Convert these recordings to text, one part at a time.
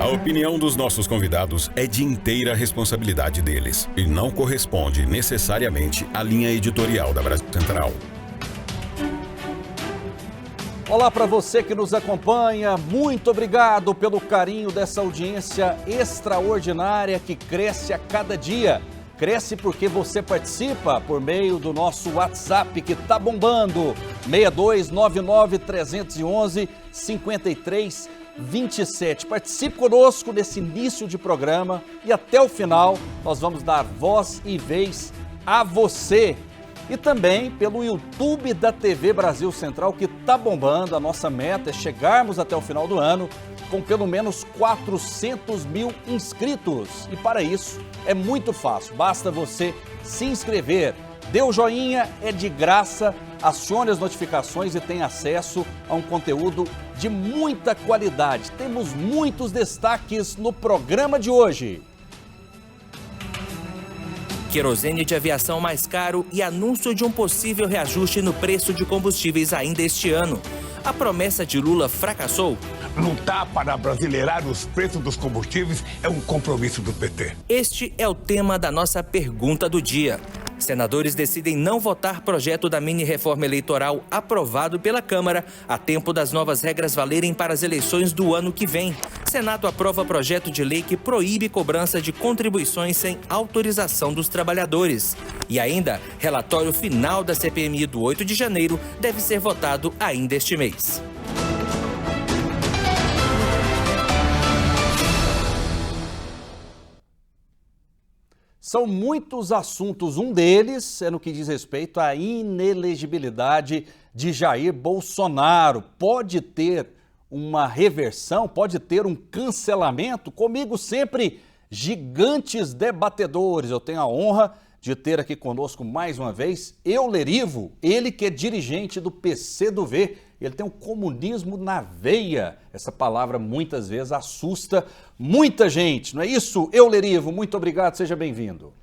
A opinião dos nossos convidados é de inteira responsabilidade deles e não corresponde necessariamente à linha editorial da Brasil Central. Olá para você que nos acompanha, muito obrigado pelo carinho dessa audiência extraordinária que cresce a cada dia. Cresce porque você participa por meio do nosso WhatsApp que tá bombando, 6299-311-5327. Participe conosco nesse início de programa e até o final nós vamos dar voz e vez a você. E também pelo YouTube da TV Brasil Central que tá bombando. A nossa meta é chegarmos até o final do ano com pelo menos 400 mil inscritos. E para isso é muito fácil, basta você se inscrever, dê o joinha, é de graça, acione as notificações e tenha acesso a um conteúdo de muita qualidade. Temos muitos destaques no programa de hoje. Querosene de aviação mais caro e anúncio de um possível reajuste no preço de combustíveis ainda este ano. A promessa de Lula fracassou? Lutar para abrasileirar os preços dos combustíveis é um compromisso do PT. Este é o tema da nossa pergunta do dia. Senadores decidem não votar projeto da mini-reforma eleitoral aprovado pela Câmara a tempo das novas regras valerem para as eleições do ano que vem. Senado aprova projeto de lei que proíbe cobrança de contribuições sem autorização dos trabalhadores. E ainda, relatório final da CPMI do 8 de janeiro deve ser votado ainda este mês. São muitos assuntos, um deles é no que diz respeito à inelegibilidade de Jair Bolsonaro. Pode ter uma reversão, pode ter um cancelamento? Comigo sempre, gigantes debatedores. Eu tenho a honra de ter aqui conosco mais uma vez Eulerivo, ele que é dirigente do PCdoB. Ele tem um comunismo na veia. Essa palavra muitas vezes assusta muita gente, não é isso? Eulerivo, muito obrigado, seja bem-vindo.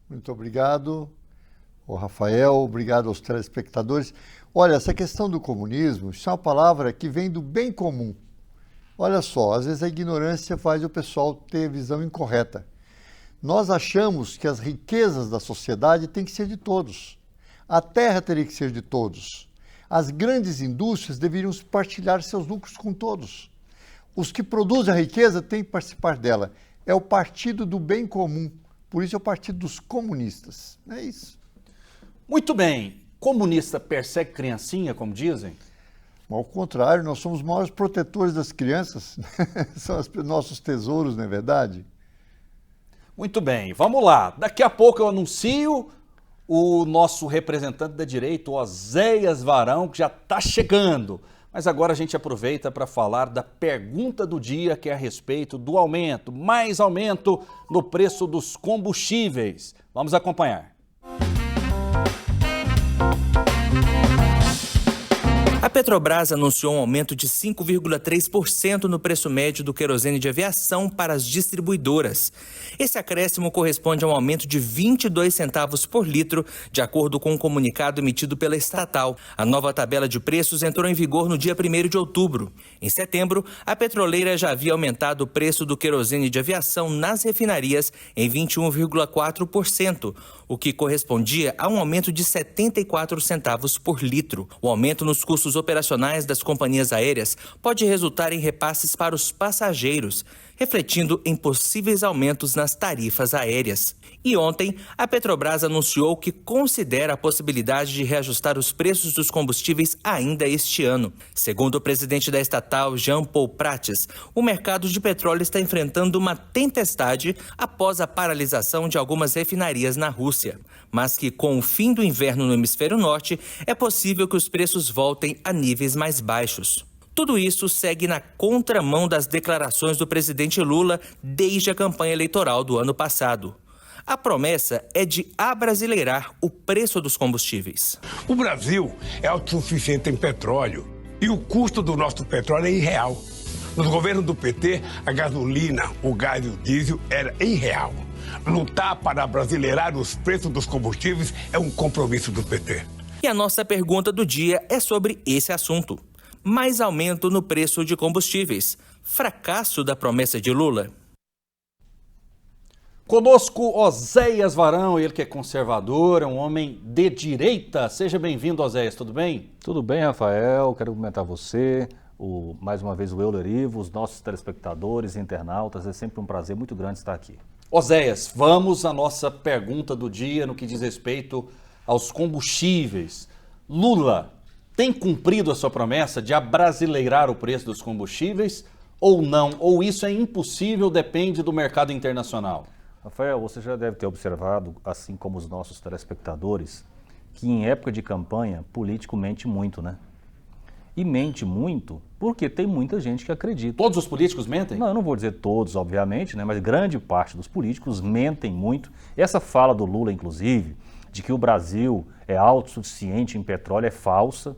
Muito obrigado, Rafael, obrigado aos telespectadores. Olha, essa questão do comunismo, isso é uma palavra que vem do bem comum. Olha só, às vezes a ignorância faz o pessoal ter visão incorreta. Nós achamos que as riquezas da sociedade têm que ser de todos. A terra teria que ser de todos. As grandes indústrias deveriam partilhar seus lucros com todos. Os que produzem a riqueza têm que participar dela. É o partido do bem comum. Por isso é o partido dos comunistas. É isso. Muito bem. Comunista persegue criancinha, como dizem? Ao contrário, nós somos os maiores protetores das crianças. São os nossos tesouros, não é verdade? Muito bem. Vamos lá. Daqui a pouco eu anuncio o nosso representante da direita, o Oséias Varão, que já está chegando. Mas agora a gente aproveita para falar da pergunta do dia, que é a respeito do aumento, mais aumento no preço dos combustíveis. Vamos acompanhar. A Petrobras anunciou um aumento de 5,3% no preço médio do querosene de aviação para as distribuidoras. Esse acréscimo corresponde a um aumento de 22 centavos por litro, de acordo com um comunicado emitido pela estatal. A nova tabela de preços entrou em vigor no dia 1º de outubro. Em setembro, a petroleira já havia aumentado o preço do querosene de aviação nas refinarias em 21,4%, o que correspondia a um aumento de 74 centavos por litro. O aumento nos custos operacionais das companhias aéreas pode resultar em repasses para os passageiros, refletindo em possíveis aumentos nas tarifas aéreas. E ontem, a Petrobras anunciou que considera a possibilidade de reajustar os preços dos combustíveis ainda este ano. Segundo o presidente da estatal, Jean Paul Prates, o mercado de petróleo está enfrentando uma tempestade após a paralisação de algumas refinarias na Rússia, mas que com o fim do inverno no hemisfério norte, é possível que os preços voltem a níveis mais baixos. Tudo isso segue na contramão das declarações do presidente Lula desde a campanha eleitoral do ano passado. A promessa é de abrasileirar o preço dos combustíveis. O Brasil é autossuficiente em petróleo e o custo do nosso petróleo é irreal. Nos governos do PT, a gasolina, o gás e o diesel era irreal. Lutar para abrasileirar os preços dos combustíveis é um compromisso do PT. E a nossa pergunta do dia é sobre esse assunto. Mais aumento no preço de combustíveis. Fracasso da promessa de Lula? Conosco, Oséias Varão, ele que é conservador, é um homem de direita. Seja bem-vindo, Oséias, tudo bem? Tudo bem, Rafael, quero cumprimentar você, mais uma vez o Euler Ivo, os nossos telespectadores, internautas, é sempre um prazer muito grande estar aqui. Oséias, vamos à nossa pergunta do dia no que diz respeito aos combustíveis. Lula tem cumprido a sua promessa de abrasileirar o preço dos combustíveis ou não? Ou isso é impossível, depende do mercado internacional? Rafael, você já deve ter observado, assim como os nossos telespectadores, que em época de campanha, político mente muito, né? E mente muito porque tem muita gente que acredita. Todos os políticos mentem? Não, eu não vou dizer todos, obviamente, né? Mas grande parte dos políticos mentem muito. Essa fala do Lula, inclusive, de que o Brasil é autossuficiente em petróleo é falsa,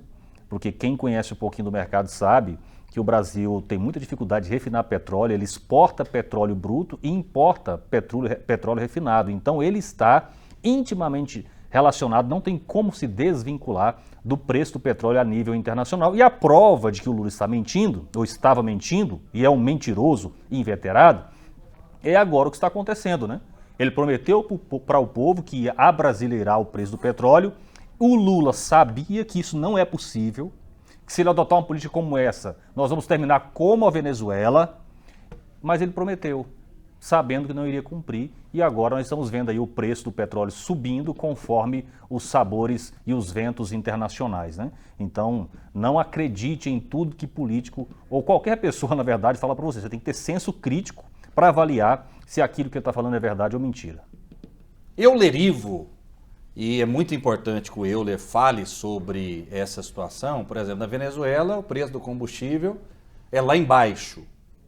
porque quem conhece um pouquinho do mercado sabe que o Brasil tem muita dificuldade de refinar petróleo, ele exporta petróleo bruto e importa petróleo refinado. Então ele está intimamente relacionado, não tem como se desvincular do preço do petróleo a nível internacional. E a prova de que o Lula está mentindo, ou estava mentindo, e é um mentiroso inveterado, é agora o que está acontecendo, né? Ele prometeu para o povo que ia abrasileirar o preço do petróleo. O Lula sabia que isso não é possível, que se ele adotar uma política como essa, nós vamos terminar como a Venezuela, mas ele prometeu, sabendo que não iria cumprir, e agora nós estamos vendo aí o preço do petróleo subindo conforme os sabores e os ventos internacionais, né? Então, não acredite em tudo que político, ou qualquer pessoa, na verdade, fala para você. Você tem que ter senso crítico para avaliar se aquilo que ele está falando é verdade ou mentira. Euler Ivo, e é muito importante que o Euler fale sobre essa situação. Por exemplo, na Venezuela, o preço do combustível é lá embaixo,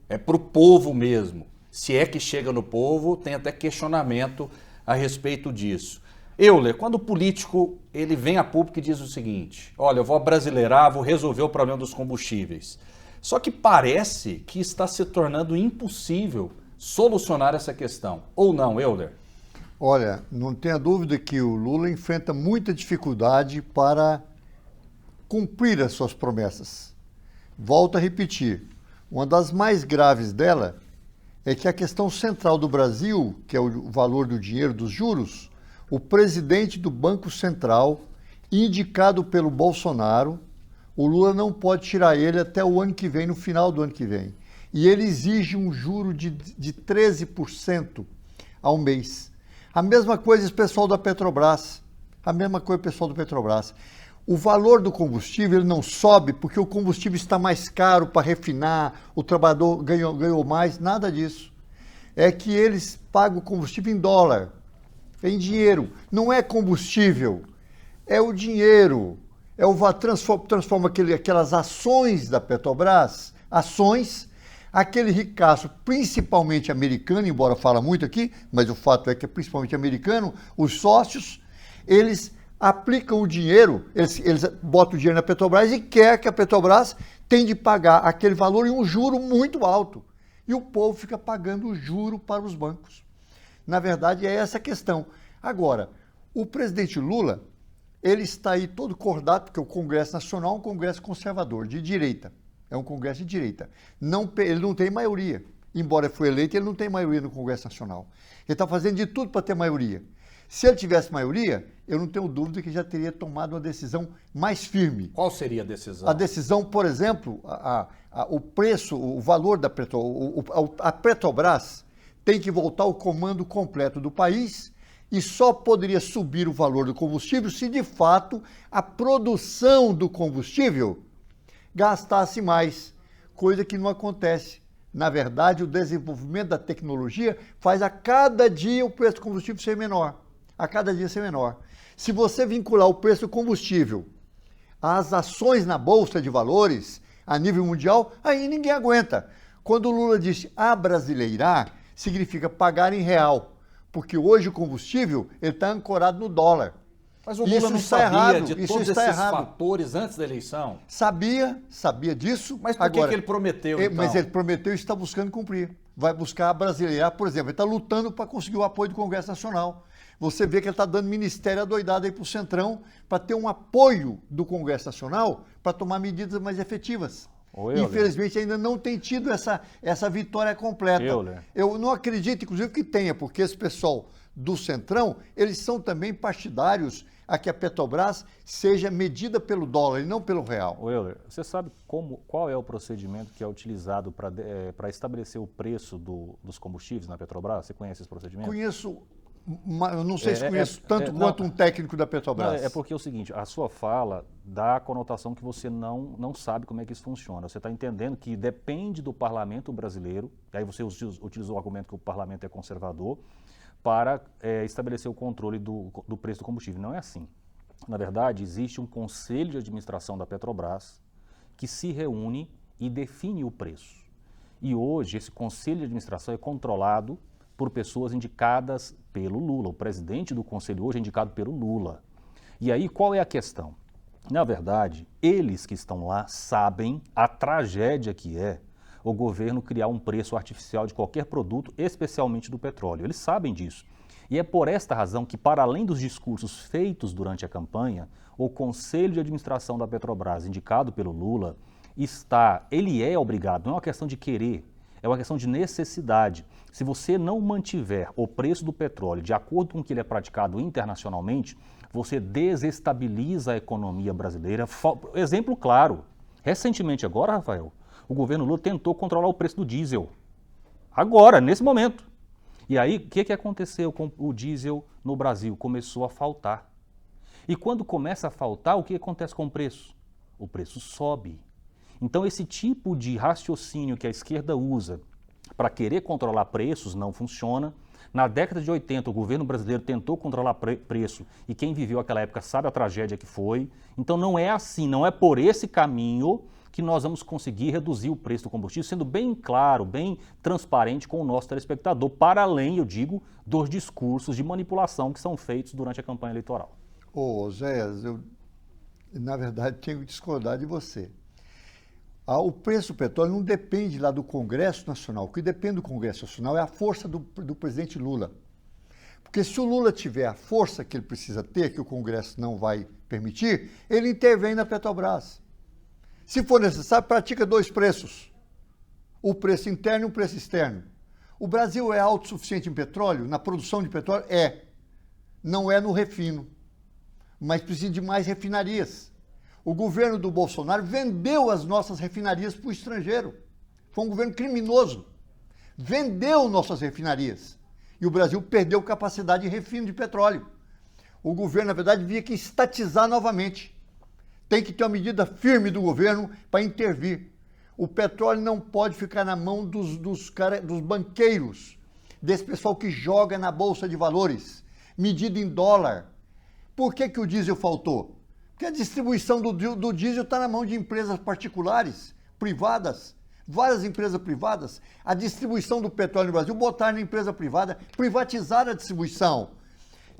é para o povo mesmo. Se é que chega no povo, tem até questionamento a respeito disso. Euler, quando o político ele vem a público e diz o seguinte: olha, eu vou abrasileirar, vou resolver o problema dos combustíveis. Só que parece que está se tornando impossível solucionar essa questão. Ou não, Euler? Olha, não tenha dúvida que o Lula enfrenta muita dificuldade para cumprir as suas promessas. Volto a repetir, uma das mais graves dela é que a questão central do Brasil, que é o valor do dinheiro, dos juros, o presidente do Banco Central, indicado pelo Bolsonaro, o Lula não pode tirar ele até o ano que vem, no final do ano que vem. E ele exige um juro de 13% ao mês. A mesma coisa o pessoal da Petrobras. O valor do combustível ele não sobe porque o combustível está mais caro para refinar, o trabalhador ganhou mais, nada disso. É que eles pagam o combustível em dólar, em dinheiro. Não é combustível, é o dinheiro. Transforma aquelas ações da Petrobras, aquele ricaço, principalmente americano, embora fala muito aqui, mas o fato é que é principalmente americano, os sócios, eles aplicam o dinheiro, eles botam o dinheiro na Petrobras e quer que a Petrobras tem de pagar aquele valor em um juro muito alto. E o povo fica pagando o juro para os bancos. Na verdade, é essa a questão. Agora, o presidente Lula, ele está aí todo cordado, porque o Congresso Nacional é um Congresso conservador, de direita. É um Congresso de direita. Ele não tem maioria. Embora foi eleito, ele não tem maioria no Congresso Nacional. Ele está fazendo de tudo para ter maioria. Se ele tivesse maioria, eu não tenho dúvida que já teria tomado uma decisão mais firme. Qual seria a decisão? A decisão, por exemplo, o preço, o valor da Petrobras, a Petrobras tem que voltar ao comando completo do país e só poderia subir o valor do combustível se, de fato, a produção do combustível gastasse mais, coisa que não acontece. Na verdade, o desenvolvimento da tecnologia faz a cada dia o preço do combustível ser menor. A cada dia ser menor. Se você vincular o preço do combustível às ações na Bolsa de Valores, a nível mundial, aí ninguém aguenta. Quando o Lula disse abrasileirar, significa pagar em real, porque hoje o combustível está ancorado no dólar. Mas o Lula não sabia de todos esses fatores antes da eleição? Sabia disso. Mas por que ele prometeu, então? Mas ele prometeu e está buscando cumprir. Vai buscar abrasileirar, por exemplo, ele está lutando para conseguir o apoio do Congresso Nacional. Você vê que ele está dando ministério adoidado aí para o Centrão para ter um apoio do Congresso Nacional para tomar medidas mais efetivas. Infelizmente ainda não tem tido essa vitória completa. Eu não acredito, inclusive, que tenha, porque esse pessoal do Centrão, eles são também partidários a que a Petrobras seja medida pelo dólar e não pelo real. Euler, você sabe qual é o procedimento que é utilizado para estabelecer o preço dos combustíveis na Petrobras? Você conhece esse procedimento? Conheço, eu não sei se conheço tanto quanto um técnico da Petrobras. É porque é o seguinte, a sua fala dá a conotação que você não sabe como é que isso funciona. Você está entendendo que depende do parlamento brasileiro, aí você utilizou o argumento que o parlamento é conservador, para estabelecer o controle do preço do combustível. Não é assim. Na verdade, existe um conselho de administração da Petrobras que se reúne e define o preço. E hoje esse conselho de administração é controlado por pessoas indicadas pelo Lula. O presidente do conselho hoje é indicado pelo Lula. E aí qual é a questão? Na verdade, eles que estão lá sabem a tragédia que é o governo criar um preço artificial de qualquer produto, especialmente do petróleo. Eles sabem disso. E é por esta razão que, para além dos discursos feitos durante a campanha, o Conselho de Administração da Petrobras, indicado pelo Lula, ele é obrigado, não é uma questão de querer, é uma questão de necessidade. Se você não mantiver o preço do petróleo de acordo com o que ele é praticado internacionalmente, você desestabiliza a economia brasileira. Exemplo claro, recentemente agora, Rafael, o governo Lula tentou controlar o preço do diesel. Agora, nesse momento. E aí, o que aconteceu com o diesel no Brasil? Começou a faltar. E quando começa a faltar, o que acontece com o preço? O preço sobe. Então, esse tipo de raciocínio que a esquerda usa para querer controlar preços não funciona. Na década de 80, o governo brasileiro tentou controlar preço e quem viveu aquela época sabe a tragédia que foi. Então, não é assim, não é por esse caminho que nós vamos conseguir reduzir o preço do combustível, sendo bem claro, bem transparente com o nosso telespectador, para além, eu digo, dos discursos de manipulação que são feitos durante a campanha eleitoral. Zéias, eu, na verdade, tenho que discordar de você. O preço do petróleo não depende lá do Congresso Nacional. O que depende do Congresso Nacional é a força do presidente Lula. Porque se o Lula tiver a força que ele precisa ter, que o Congresso não vai permitir, ele intervém na Petrobras. Se for necessário, pratica dois preços. O preço interno e o preço externo. O Brasil é autossuficiente em petróleo? Na produção de petróleo? É. Não é no refino. Mas precisa de mais refinarias. O governo do Bolsonaro vendeu as nossas refinarias para o estrangeiro. Foi um governo criminoso. Vendeu nossas refinarias. E o Brasil perdeu capacidade de refino de petróleo. O governo, na verdade, devia que estatizar novamente. Tem que ter uma medida firme do governo para intervir. O petróleo não pode ficar na mão dos banqueiros, desse pessoal que joga na Bolsa de Valores, medido em dólar. Por que o diesel faltou? Porque a distribuição do diesel está na mão de empresas particulares, privadas, várias empresas privadas. A distribuição do petróleo no Brasil, botar na empresa privada, privatizar a distribuição.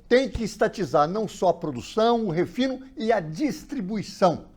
Tem que estatizar não só a produção, o refino e a distribuição.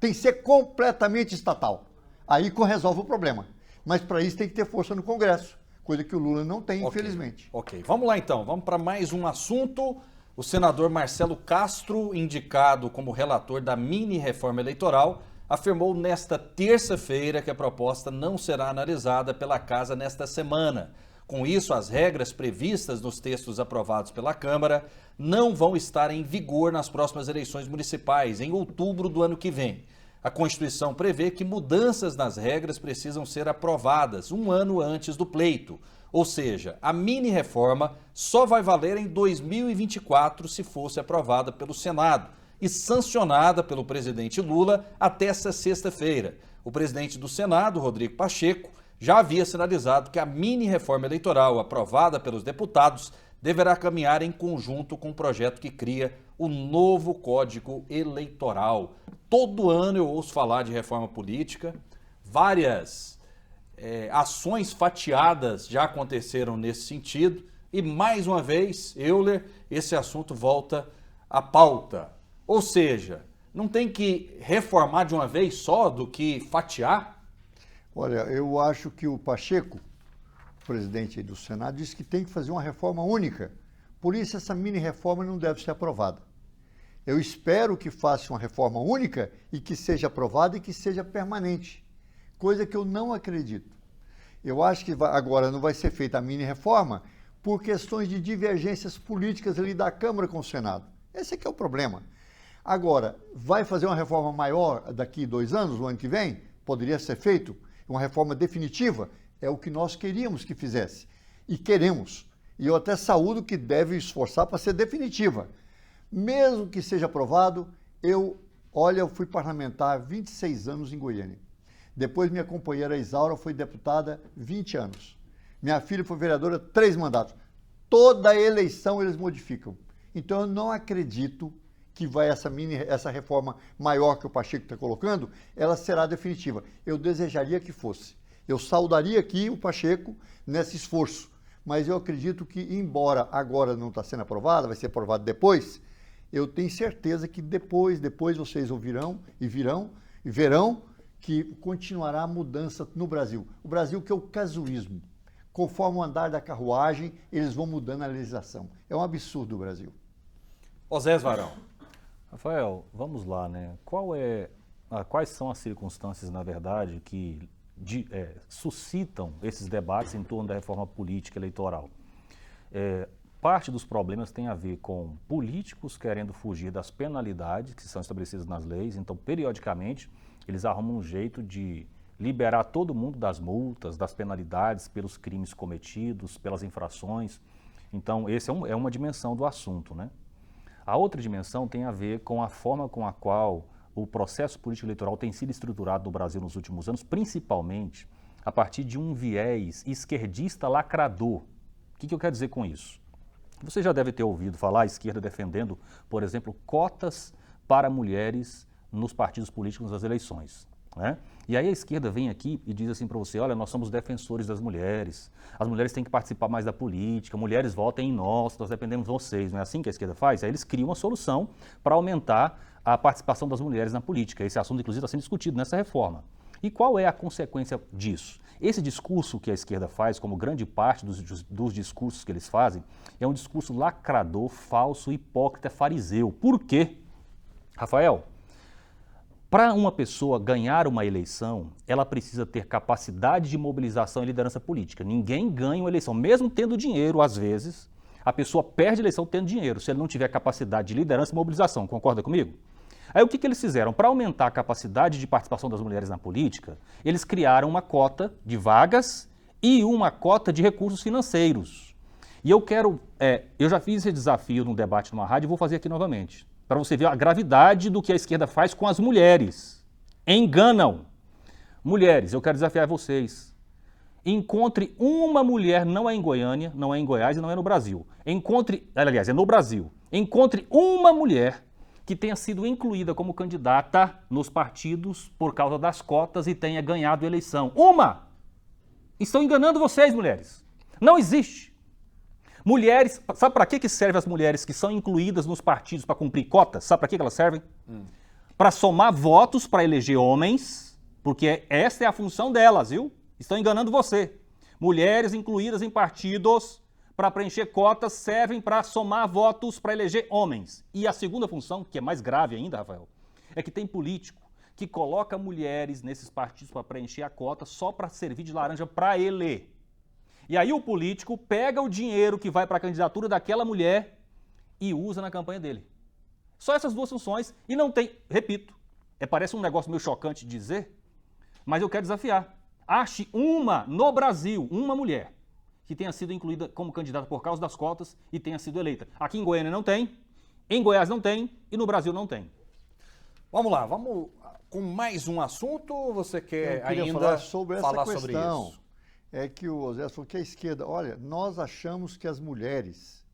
Tem que ser completamente estatal. Aí resolve o problema. Mas para isso tem que ter força no Congresso, coisa que o Lula não tem, infelizmente. Ok, vamos lá então, vamos para mais um assunto. O senador Marcelo Castro, indicado como relator da mini-reforma eleitoral, afirmou nesta terça-feira que a proposta não será analisada pela Casa nesta semana. Com isso, as regras previstas nos textos aprovados pela Câmara não vão estar em vigor nas próximas eleições municipais, em outubro do ano que vem. A Constituição prevê que mudanças nas regras precisam ser aprovadas um ano antes do pleito. Ou seja, a mini-reforma só vai valer em 2024 se fosse aprovada pelo Senado e sancionada pelo presidente Lula até essa sexta-feira. O presidente do Senado, Rodrigo Pacheco, já havia sinalizado que a mini-reforma eleitoral aprovada pelos deputados deverá caminhar em conjunto com o projeto que cria o novo Código Eleitoral. Todo ano eu ouço falar de reforma política, várias ações fatiadas já aconteceram nesse sentido e, mais uma vez, Euler, esse assunto volta à pauta. Ou seja, não tem que reformar de uma vez só do que fatiar? Olha, eu acho que o Pacheco, presidente do Senado, disse que tem que fazer uma reforma única. Por isso, essa mini-reforma não deve ser aprovada. Eu espero que faça uma reforma única e que seja aprovada e que seja permanente. coisa que eu não acredito. Eu acho que agora não vai ser feita a mini-reforma por questões de divergências políticas ali da Câmara com o Senado. Esse é que é o problema. Agora, vai fazer uma reforma maior daqui 2 anos, o ano que vem? Poderia ser feito. Uma reforma definitiva é o que nós queríamos que fizesse. E queremos. E eu até saúdo que deve esforçar para ser definitiva. Mesmo que seja aprovado, eu fui parlamentar há 26 anos em Goiânia. Depois minha companheira Isaura foi deputada 20 anos. Minha filha foi vereadora 3 mandatos. Toda eleição eles modificam. Então eu não acredito que essa reforma maior que o Pacheco está colocando, ela será definitiva. Eu desejaria que fosse. Eu saudaria aqui o Pacheco nesse esforço. Mas eu acredito que, embora agora não está sendo aprovada, vai ser aprovada depois, eu tenho certeza que depois vocês ouvirão e verão que continuará a mudança no Brasil. O Brasil que é o casuísmo. Conforme o andar da carruagem, eles vão mudando a legislação. É um absurdo o Brasil. Osés Varão. Rafael, vamos lá, né? Quais são as circunstâncias, na verdade, que suscitam esses debates em torno da reforma política eleitoral? Parte dos problemas tem a ver com políticos querendo fugir das penalidades que são estabelecidas nas leis, então, periodicamente, eles arrumam um jeito de liberar todo mundo das multas, das penalidades pelos crimes cometidos, pelas infrações. Então, essa é uma dimensão do assunto, né? A outra dimensão tem a ver com a forma com a qual o processo político eleitoral tem sido estruturado no Brasil nos últimos anos, principalmente a partir de um viés esquerdista lacrador. O que eu quero dizer com isso? Você já deve ter ouvido falar a esquerda defendendo, por exemplo, cotas para mulheres nos partidos políticos nas eleições, né? E aí a esquerda vem aqui e diz assim para você, olha, nós somos defensores das mulheres, as mulheres têm que participar mais da política, mulheres votem em nós dependemos de vocês, não é assim que a esquerda faz? Aí eles criam uma solução para aumentar a participação das mulheres na política. Esse assunto, inclusive, está sendo discutido nessa reforma. E qual é a consequência disso? Esse discurso que a esquerda faz, como grande parte dos discursos que eles fazem, é um discurso lacrador, falso, hipócrita, fariseu. Por quê? Rafael, para uma pessoa ganhar uma eleição, ela precisa ter capacidade de mobilização e liderança política. Ninguém ganha uma eleição, mesmo tendo dinheiro, às vezes, a pessoa perde a eleição tendo dinheiro, se ele não tiver capacidade de liderança e mobilização. Concorda comigo? Aí o que eles fizeram? Para aumentar a capacidade de participação das mulheres na política, eles criaram uma cota de vagas e uma cota de recursos financeiros. E eu já fiz esse desafio num debate numa rádio e vou fazer aqui novamente, para você ver a gravidade do que a esquerda faz com as mulheres. Enganam. Mulheres, eu quero desafiar vocês. Encontre uma mulher, não é em Goiânia, não é em Goiás e não é no Brasil. Aliás, é no Brasil. Encontre uma mulher que tenha sido incluída como candidata nos partidos por causa das cotas e tenha ganhado a eleição. Uma! Estão enganando vocês, mulheres. Não existe. Mulheres, sabe para que servem as mulheres que são incluídas nos partidos para cumprir cotas? Sabe para que elas servem? Para somar votos para eleger homens, porque essa é a função delas, viu? Estão enganando você. Mulheres incluídas em partidos para preencher cotas servem para somar votos para eleger homens. E a segunda função, que é mais grave ainda, Rafael, é que tem político que coloca mulheres nesses partidos para preencher a cota só para servir de laranja para ele. E aí o político pega o dinheiro que vai para a candidatura daquela mulher e usa na campanha dele. Só essas duas funções e não tem, repito, parece um negócio meio chocante de dizer, mas eu quero desafiar. Ache no Brasil, uma mulher que tenha sido incluída como candidata por causa das cotas e tenha sido eleita. Aqui em Goiânia não tem, em Goiás não tem e no Brasil não tem. Vamos lá, vamos com mais um assunto ou você quer ainda falar sobre essa questão? Sobre isso? É que o Osés falou que a esquerda, olha, nós achamos que as mulheres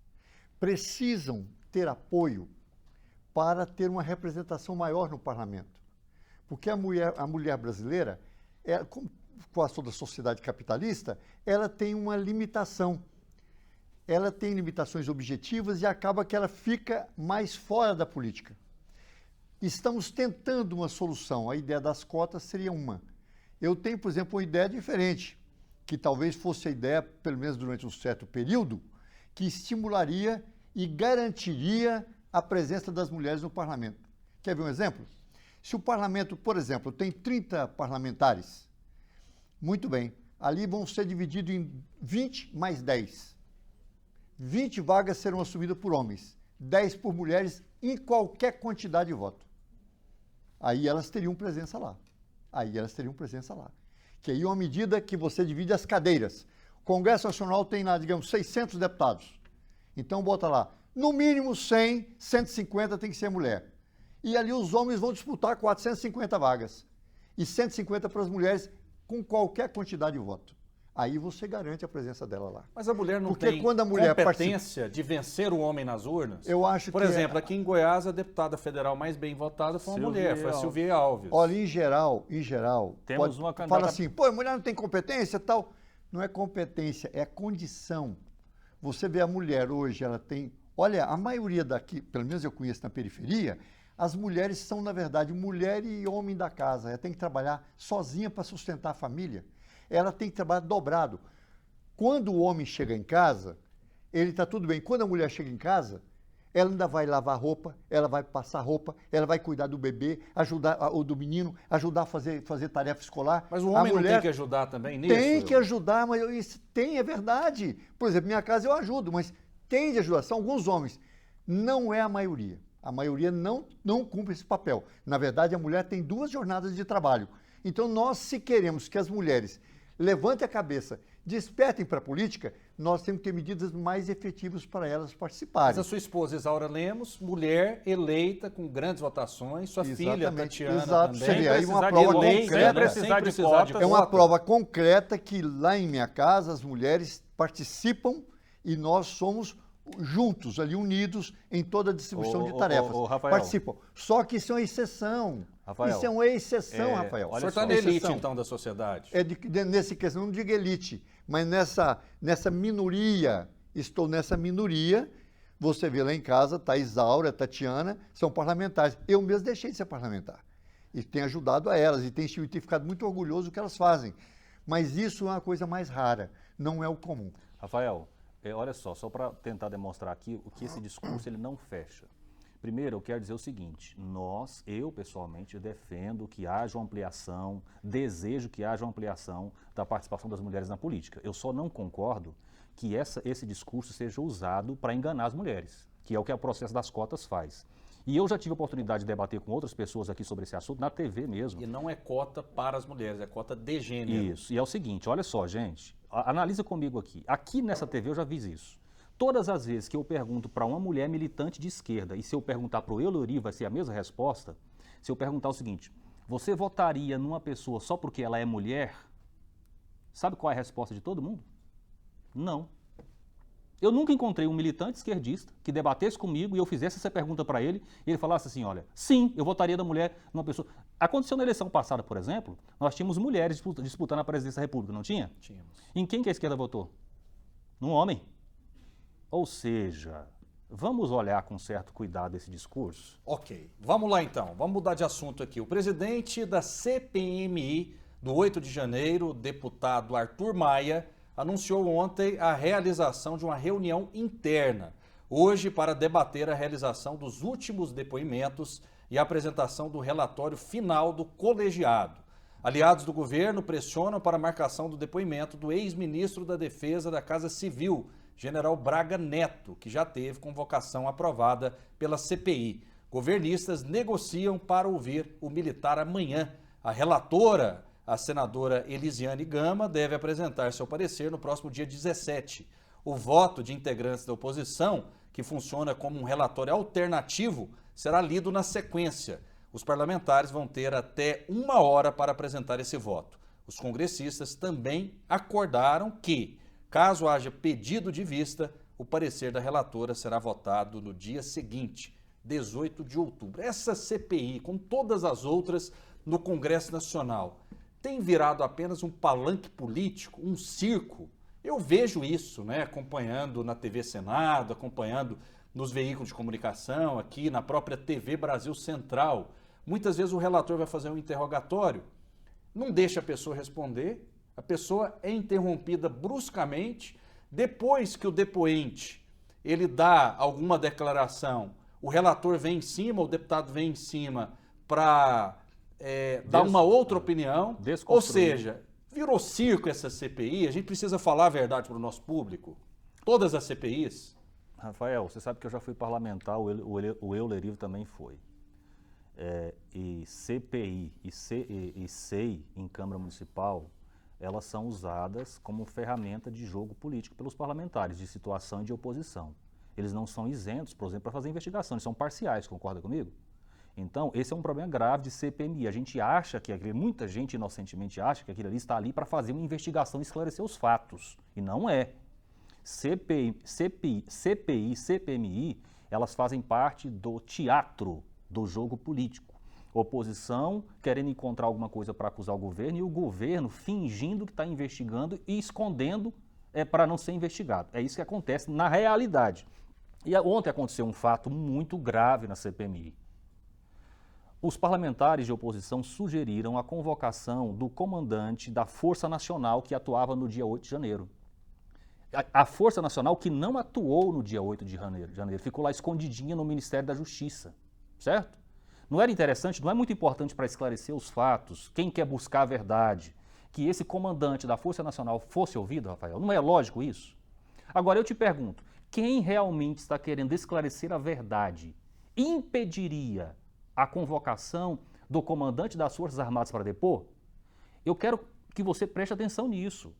precisam ter apoio para ter uma representação maior no parlamento. Porque a mulher brasileira, como quase toda a sociedade capitalista, ela tem uma limitação. Ela tem limitações objetivas e acaba que ela fica mais fora da política. Estamos tentando uma solução, a ideia das cotas seria uma. Eu tenho, por exemplo, uma ideia diferente, que talvez fosse a ideia, pelo menos durante um certo período, que estimularia e garantiria a presença das mulheres no parlamento. Quer ver um exemplo? Se o parlamento, por exemplo, tem 30 parlamentares, Muito bem. Ali vão ser divididos em 20 mais 10. 20 vagas serão assumidas por homens, 10 por mulheres, em qualquer quantidade de voto. Aí elas teriam presença lá. Que aí é uma medida que você divide as cadeiras. O Congresso Nacional tem lá, digamos, 600 deputados. Então bota lá, no mínimo 100, 150 tem que ser mulher. E ali os homens vão disputar 450 vagas. E 150 para as mulheres, com qualquer quantidade de voto. Aí você garante a presença dela lá. Mas a mulher não Porque tem quando a mulher competência de vencer o homem nas urnas? Eu acho Por que exemplo, aqui em Goiás, a deputada federal mais bem votada foi uma mulher, foi a Silvia Alves. Olha, em geral, temos uma candidata... fala assim, pô, a mulher não tem competência e tal. Não é competência, é condição. Você vê a mulher hoje, ela tem... Olha, a maioria daqui, pelo menos eu conheço na periferia, as mulheres são, na verdade, mulher e homem da casa. Ela tem que trabalhar sozinha para sustentar a família. Ela tem que trabalhar dobrado. Quando o homem chega em casa, ele está tudo bem. Quando a mulher chega em casa, ela ainda vai lavar roupa, ela vai passar roupa, ela vai cuidar do bebê, ajudar ou do menino, ajudar a fazer tarefa escolar. Mas o homem não tem que ajudar também nisso? Tem que ajudar, mas isso tem, é verdade. Por exemplo, minha casa eu ajudo, mas tem de ajudar. São alguns homens. Não é a maioria. A maioria não cumpre esse papel. Na verdade, a mulher tem 2 jornadas de trabalho. Então, nós, se queremos que as mulheres levantem a cabeça, despertem para a política, nós temos que ter medidas mais efetivas para elas participarem. Mas a sua esposa, Isaura Lemos, mulher eleita com grandes votações, sua filha, Tatiana, também. Você vê aí uma prova concreta. Precisar de cotas. É uma prova concreta que lá em minha casa as mulheres participam e nós somos juntos, ali unidos em toda a distribuição de tarefas. Participam. Só que isso é uma exceção. Rafael, isso é uma exceção, Rafael. O senhor está na elite, então, da sociedade? Nesse questão, não digo elite, mas nessa minoria, estou nessa minoria. Você vê lá em casa, tá Isaura, Tatiana, são parlamentares. Eu mesmo deixei de ser parlamentar. E tenho ajudado a elas, e tenho ficado muito orgulhoso do que elas fazem. Mas isso é uma coisa mais rara, não é o comum. Rafael, olha só para tentar demonstrar aqui o que esse discurso ele não fecha. Primeiro, eu quero dizer o seguinte, eu pessoalmente defendo que haja uma ampliação, desejo que haja uma ampliação da participação das mulheres na política. Eu só não concordo que esse discurso seja usado para enganar as mulheres, que é o que o processo das cotas faz. E eu já tive a oportunidade de debater com outras pessoas aqui sobre esse assunto, na TV mesmo. E não é cota para as mulheres, é cota de gênero. Isso, e é o seguinte, olha só, gente, analisa comigo aqui. Aqui nessa TV eu já fiz isso. Todas as vezes que eu pergunto para uma mulher militante de esquerda, e se eu perguntar para o Elori vai ser a mesma resposta, se eu perguntar o seguinte, você votaria numa pessoa só porque ela é mulher? Sabe qual é a resposta de todo mundo? Não. Eu nunca encontrei um militante esquerdista que debatesse comigo e eu fizesse essa pergunta para ele e ele falasse assim, olha, sim, eu votaria da mulher numa pessoa... Aconteceu na eleição passada, por exemplo, nós tínhamos mulheres disputando a presidência da República, não tinha? Tínhamos. Em quem que a esquerda votou? Num homem. Ou seja, vamos olhar com certo cuidado esse discurso? Ok, vamos lá então, vamos mudar de assunto aqui. O presidente da CPMI do 8 de janeiro, o deputado Arthur Maia, anunciou ontem a realização de uma reunião interna, hoje para debater a realização dos últimos depoimentos e a apresentação do relatório final do colegiado. Aliados do governo pressionam para a marcação do depoimento do ex-ministro da Defesa da Casa Civil, General Braga Neto, que já teve convocação aprovada pela CPI. Governistas negociam para ouvir o militar amanhã. A relatora, a senadora Elisiane Gama, deve apresentar seu parecer no próximo dia 17. O voto de integrantes da oposição, que funciona como um relatório alternativo, será lido na sequência. Os parlamentares vão ter até 1 hora para apresentar esse voto. Os congressistas também acordaram que, caso haja pedido de vista, o parecer da relatora será votado no dia seguinte, 18 de outubro. Essa CPI, com todas as outras no Congresso Nacional, tem virado apenas um palanque político, um circo? Eu vejo isso, né, acompanhando na TV Senado, acompanhando nos veículos de comunicação, aqui na própria TV Brasil Central. Muitas vezes o relator vai fazer um interrogatório, não deixa a pessoa responder, a pessoa é interrompida bruscamente, depois que o depoente ele dá alguma declaração, o relator vem em cima, o deputado vem em cima para dar uma outra opinião, ou seja, virou circo essa CPI? A gente precisa falar a verdade para o nosso público? Todas as CPIs? Rafael, você sabe que eu já fui parlamentar, o Euler Ivo também foi. E CPI e SEI em Câmara Municipal, elas são usadas como ferramenta de jogo político pelos parlamentares, de situação e de oposição. Eles não são isentos, por exemplo, para fazer investigação, eles são parciais, concorda comigo? Então, esse é um problema grave de CPMI. A gente acha que, muita gente inocentemente acha que aquilo ali está ali para fazer uma investigação e esclarecer os fatos, e não é. CPI, CPMI, elas fazem parte do teatro do jogo político. Oposição querendo encontrar alguma coisa para acusar o governo e o governo fingindo que está investigando e escondendo para não ser investigado. É isso que acontece na realidade. E ontem aconteceu um fato muito grave na CPMI. Os parlamentares de oposição sugeriram a convocação do comandante da Força Nacional que atuava no dia 8 de janeiro. A Força Nacional que não atuou no dia 8 de janeiro, ficou lá escondidinha no Ministério da Justiça, certo? Não era interessante, não é muito importante para esclarecer os fatos, quem quer buscar a verdade, que esse comandante da Força Nacional fosse ouvido, Rafael? Não é lógico isso? Agora eu te pergunto, quem realmente está querendo esclarecer a verdade impediria a convocação do comandante das Forças Armadas para depor? Eu quero que você preste atenção nisso.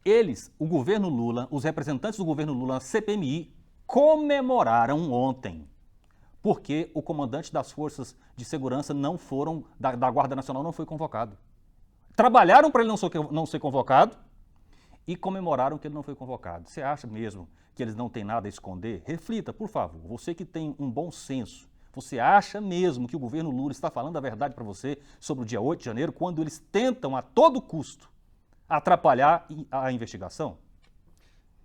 Eles, o governo Lula, os representantes do governo Lula na CPMI, comemoraram ontem, porque o comandante das Forças de Segurança não foram, da Guarda Nacional não foi convocado. Trabalharam para ele não ser convocado e comemoraram que ele não foi convocado. Você acha mesmo que eles não têm nada a esconder? Reflita, por favor, você que tem um bom senso. Você acha mesmo que o governo Lula está falando a verdade para você sobre o dia 8 de janeiro, quando eles tentam a todo custo atrapalhar a investigação?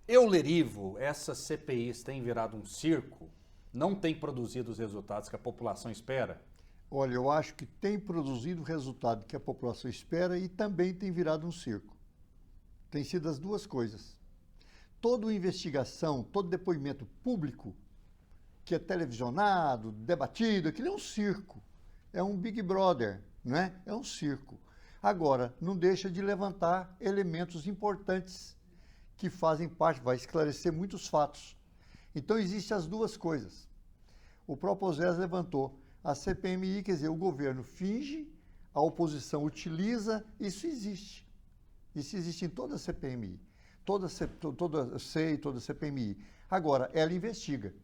Euler Ivo, essas CPIs têm virado um circo? Não tem produzido os resultados que a população espera? Olha, eu acho que tem produzido o resultado que a população espera e também tem virado um circo. Tem sido as duas coisas. Toda investigação, todo depoimento público que é televisionado, debatido, aquilo é um circo. É um Big Brother, não é? É um circo. Agora, não deixa de levantar elementos importantes que fazem parte, vai esclarecer muitos fatos. Então, existem as duas coisas. O próprio Osés levantou a CPMI, quer dizer, o governo finge, a oposição utiliza, isso existe. Isso existe em toda a CPMI, toda SEI, toda a CPMI. Agora, ela investiga.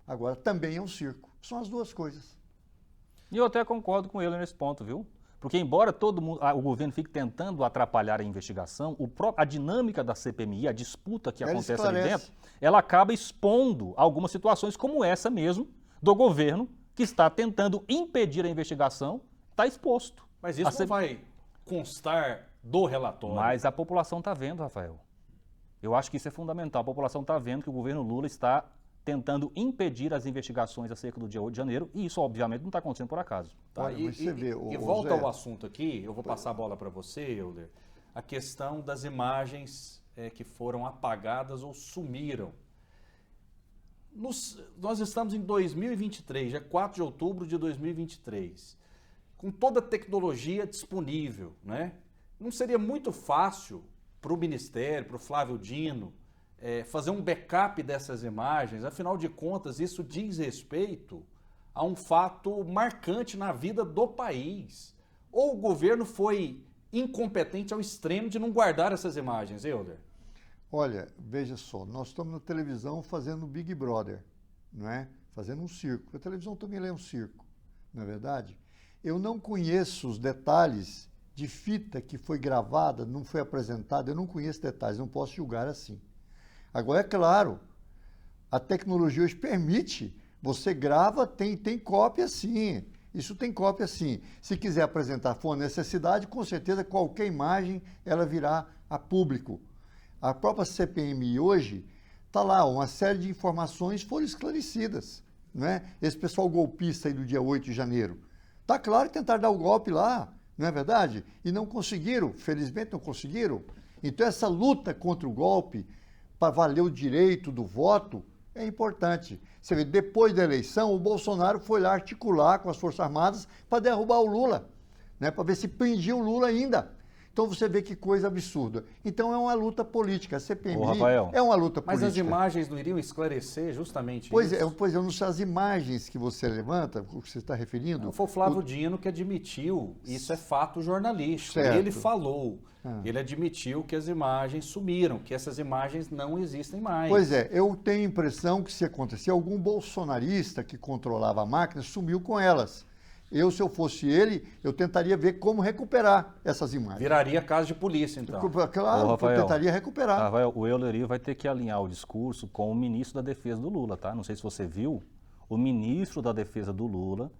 Agora, também é um circo. São as duas coisas. E eu até concordo com ele nesse ponto, viu? Porque embora todo mundo, o governo fique tentando atrapalhar a investigação, a dinâmica da CPMI, a disputa que acontece ali dentro, ela acaba expondo algumas situações como essa mesmo do governo que está tentando impedir a investigação, está exposto. Mas isso não vai constar do relatório. Mas a população está vendo, Rafael. Eu acho que isso é fundamental. A população está vendo que o governo Lula está tentando impedir as investigações acerca do dia 8 de janeiro, e isso, obviamente, não está acontecendo por acaso. Tá, e volta ao assunto aqui, eu vou passar a bola para você, Euler, a questão das imagens que foram apagadas ou sumiram. Nós estamos em 2023, já 4 de outubro de 2023, com toda a tecnologia disponível, né? Não seria muito fácil para o Ministério, para o Flávio Dino, fazer um backup dessas imagens? Afinal de contas, isso diz respeito a um fato marcante na vida do país. Ou o governo foi incompetente ao extremo de não guardar essas imagens, Euler? Olha, veja só, nós estamos na televisão fazendo Big Brother, não é? Fazendo um circo. A televisão também é um circo, não é verdade? Eu não conheço os detalhes de fita que foi gravada, não foi apresentada, eu não conheço detalhes, não posso julgar assim. Agora, é claro, a tecnologia hoje permite, você grava, tem cópia sim, isso tem cópia sim. Se quiser apresentar, for necessidade, com certeza qualquer imagem ela virá a público. A própria CPMI hoje, está lá, uma série de informações foram esclarecidas, não é? Esse pessoal golpista aí do dia 8 de janeiro, está claro que tentaram dar o golpe lá, não é verdade? E não conseguiram, felizmente não conseguiram. Então essa luta contra o golpe, para valer o direito do voto, é importante. Você vê, depois da eleição, o Bolsonaro foi lá articular com as Forças Armadas para derrubar o Lula, né? Para ver se prendia o Lula ainda. Então você vê que coisa absurda. Então é uma luta política. A CPMI Rafael, é uma luta Mas política. as imagens não iriam esclarecer justamente Pois isso? é, eu não sei as imagens que você levanta, o que você está referindo. Foi o Flávio Dino que admitiu, isso é fato jornalístico. Certo. Ele falou, ele admitiu que as imagens sumiram, que essas imagens não existem mais. Pois é, eu tenho a impressão que se acontecer, algum bolsonarista que controlava a máquina sumiu com elas. Se eu fosse ele, eu tentaria ver como recuperar essas imagens. Viraria caso de polícia, então. Claro, Rafael, eu tentaria recuperar. Rafael, o Euler vai ter que alinhar o discurso com o ministro da Defesa do Lula, tá? Não sei se você viu, o ministro da Defesa do Lula,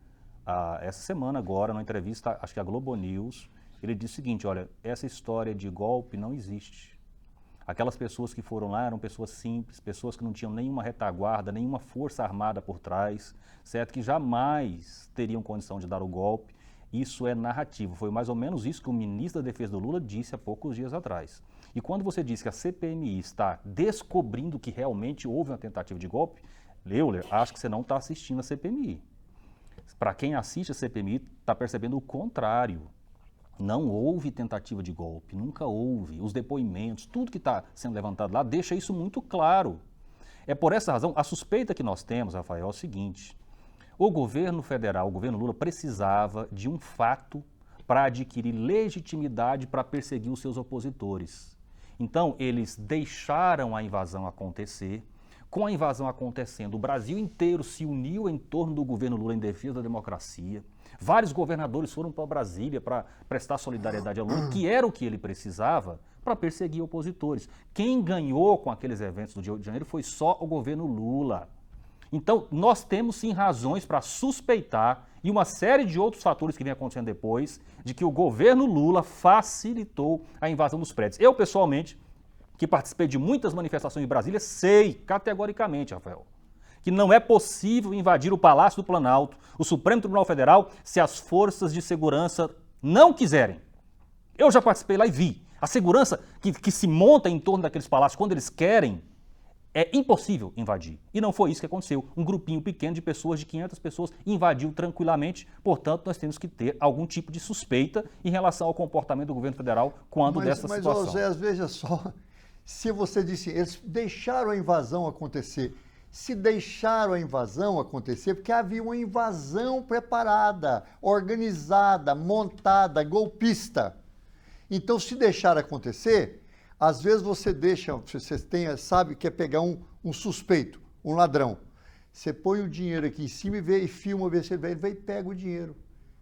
essa semana agora, numa entrevista, acho que a Globo News, ele disse o seguinte, olha, essa história de golpe não existe. Aquelas pessoas que foram lá eram pessoas simples, pessoas que não tinham nenhuma retaguarda, nenhuma força armada por trás, certo? Que jamais teriam condição de dar o golpe. Isso é narrativo. Foi mais ou menos isso que o ministro da Defesa do Lula disse há poucos dias atrás. E quando você diz que a CPMI está descobrindo que realmente houve uma tentativa de golpe, Euler, acho que você não está assistindo a CPMI. Para quem assiste a CPMI, está percebendo o contrário. Não houve tentativa de golpe, nunca houve. Os depoimentos, tudo que está sendo levantado lá deixa isso muito claro. É por essa razão, a suspeita que nós temos, Rafael, é o seguinte. O governo federal, o governo Lula, precisava de um fato para adquirir legitimidade para perseguir os seus opositores. Então, eles deixaram a invasão acontecer. Com a invasão acontecendo, o Brasil inteiro se uniu em torno do governo Lula em defesa da democracia. Vários governadores foram para Brasília para prestar solidariedade ao Lula, que era o que ele precisava para perseguir opositores. Quem ganhou com aqueles eventos do dia 8 de janeiro foi só o governo Lula. Então, nós temos sim razões para suspeitar, e uma série de outros fatores que vem acontecendo depois, de que o governo Lula facilitou a invasão dos prédios. Eu, pessoalmente, que participei de muitas manifestações em Brasília, sei categoricamente, Rafael, que não é possível invadir o Palácio do Planalto, o Supremo Tribunal Federal, se as forças de segurança não quiserem. Eu já participei lá e vi. A segurança que se monta em torno daqueles palácios, quando eles querem, é impossível invadir. E não foi isso que aconteceu. Um grupinho pequeno de pessoas, de 500 pessoas, invadiu tranquilamente. Portanto, nós temos que ter algum tipo de suspeita em relação ao comportamento do governo federal quando dessa situação. Mas, Zé, veja só, se você disse, eles deixaram a invasão acontecer. Se deixaram a invasão acontecer, porque havia uma invasão preparada, organizada, montada, golpista. Então, se deixar acontecer, às vezes você deixa, sabe, quer pegar um suspeito, um ladrão. Você põe o dinheiro aqui em cima e filma, vê se ele vai e pega o dinheiro.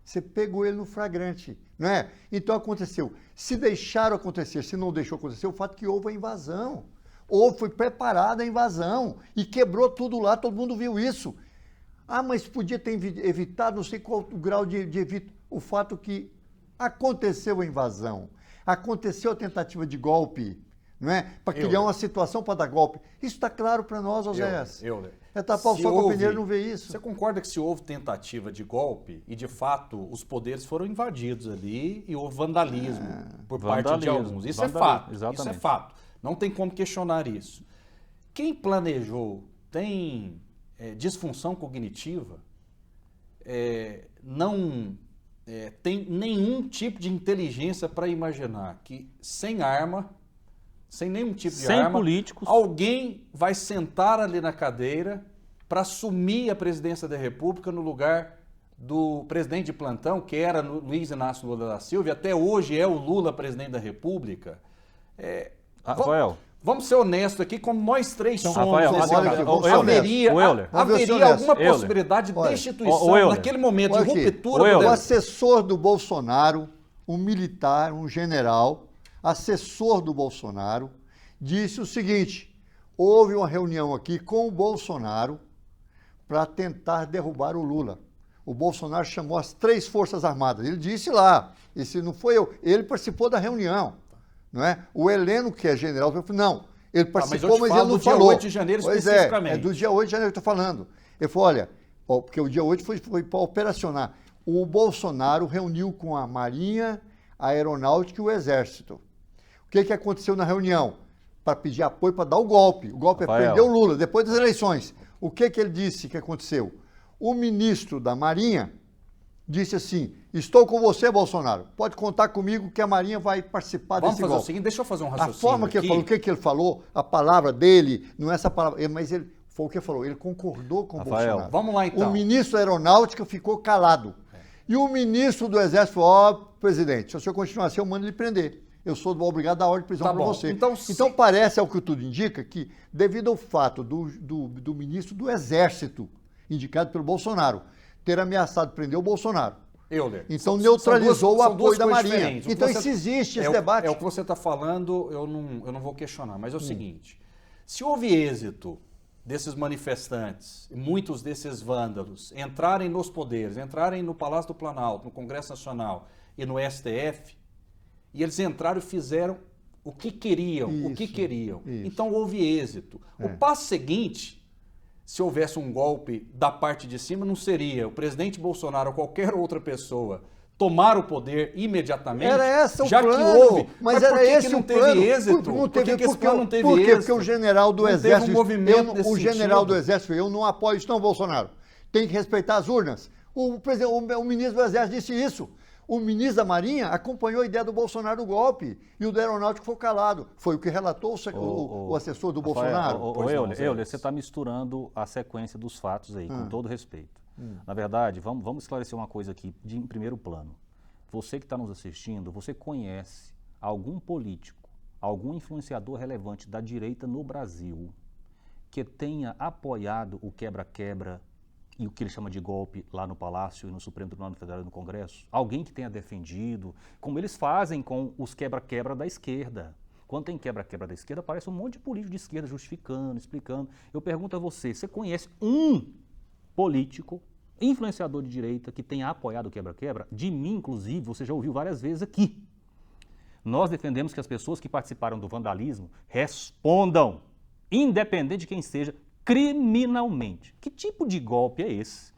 Você pegou ele no flagrante, não é? Então aconteceu. Se deixaram acontecer, se não deixou acontecer, o fato que houve a invasão. Ou foi preparada a invasão e quebrou tudo lá, todo mundo viu isso. Ah, mas podia ter evitado, não sei qual o grau de evito. O fato que aconteceu a invasão, aconteceu a tentativa de golpe, não é? Para criar uma situação para dar golpe. Isso está claro para nós, Oséias. É tapar o sol com a peneira e não ver isso. Você concorda que se houve tentativa de golpe e, de fato, os poderes foram invadidos ali e houve vandalismo por parte de alguns? Isso é fato. Exatamente. Isso é fato. Não tem como questionar isso. Quem planejou tem disfunção cognitiva, não tem nenhum tipo de inteligência para imaginar que sem arma, sem nenhum tipo de arma, políticos, alguém vai sentar ali na cadeira para assumir a presidência da República no lugar do presidente de plantão, que era Luiz Inácio Lula da Silva, e até hoje é o Lula presidente da República. Rafael, vamos ser honestos aqui, como nós três somos. Rafael, haveria alguma possibilidade de destituição naquele momento de ruptura o assessor do Bolsonaro, um militar, um general, assessor do Bolsonaro, disse o seguinte: houve uma reunião aqui com o Bolsonaro para tentar derrubar o Lula. O Bolsonaro chamou as 3 Forças Armadas. Ele disse lá, esse não foi eu, ele participou da reunião. Não é? O Heleno, que é general, falou, não, ele participou, mas ele não falou. Do dia 8 de janeiro especificamente. É do dia 8 de janeiro que eu estou falando. Ele falou, olha, porque o dia 8 foi para operacionar. O Bolsonaro reuniu com a Marinha, a Aeronáutica e o Exército. O que aconteceu na reunião? Para pedir apoio para dar o golpe. O golpe é prender o Lula, depois das eleições. O que ele disse que aconteceu? O ministro da Marinha disse assim, estou com você, Bolsonaro, pode contar comigo que a Marinha vai participar Vamos desse fazer golpe. o seguinte, deixa eu fazer um raciocínio A forma que aqui. ele falou, o que ele falou, a palavra dele, não é essa palavra, mas ele foi o que ele falou, ele concordou com o Bolsonaro. Vamos lá então. O ministro da Aeronáutica ficou calado. E o ministro do Exército falou, ó, presidente, se o senhor continuar assim, eu mando ele prender. Eu sou obrigado a dar ordem de prisão para você. Então parece, ao que tudo indica, que devido ao fato do ministro do Exército, indicado pelo Bolsonaro, ter ameaçado prender o Bolsonaro, então neutralizou o apoio da Marinha. Então se existe esse debate... É o que você está falando, eu não vou questionar, mas é o seguinte, se houve êxito desses manifestantes, muitos desses vândalos, entrarem nos poderes, entrarem no Palácio do Planalto, no Congresso Nacional e no STF, e eles entraram e fizeram o que queriam, Isso. Então houve êxito. O passo seguinte, se houvesse um golpe da parte de cima, não seria o presidente Bolsonaro ou qualquer outra pessoa tomar o poder imediatamente, era esse o já plano, que houve. Mas era esse não o plano. Teve êxito? Por que esse plano não teve êxito? Porque o general do Exército, o general do Exército, eu não apoio isso não, Bolsonaro. Tem que respeitar as urnas. O ministro do Exército disse isso. O ministro da Marinha acompanhou a ideia do Bolsonaro do golpe e o do Aeronáutico foi calado. Foi o que relatou o assessor do Bolsonaro. Euler, você está misturando a sequência dos fatos aí, com todo respeito. Na verdade, vamos esclarecer uma coisa aqui, em primeiro plano. Você que está nos assistindo, você conhece algum político, algum influenciador relevante da direita no Brasil que tenha apoiado o quebra-quebra e o que ele chama de golpe lá no Palácio e no Supremo Tribunal Federal e no Congresso? Alguém que tenha defendido, como eles fazem com os quebra-quebra da esquerda. Quando tem quebra-quebra da esquerda, aparece um monte de político de esquerda justificando, explicando. Eu pergunto a você conhece um político, influenciador de direita, que tenha apoiado o quebra-quebra? De mim, inclusive, você já ouviu várias vezes aqui. Nós defendemos que as pessoas que participaram do vandalismo respondam, independente de quem seja, criminalmente. Que tipo de golpe é esse?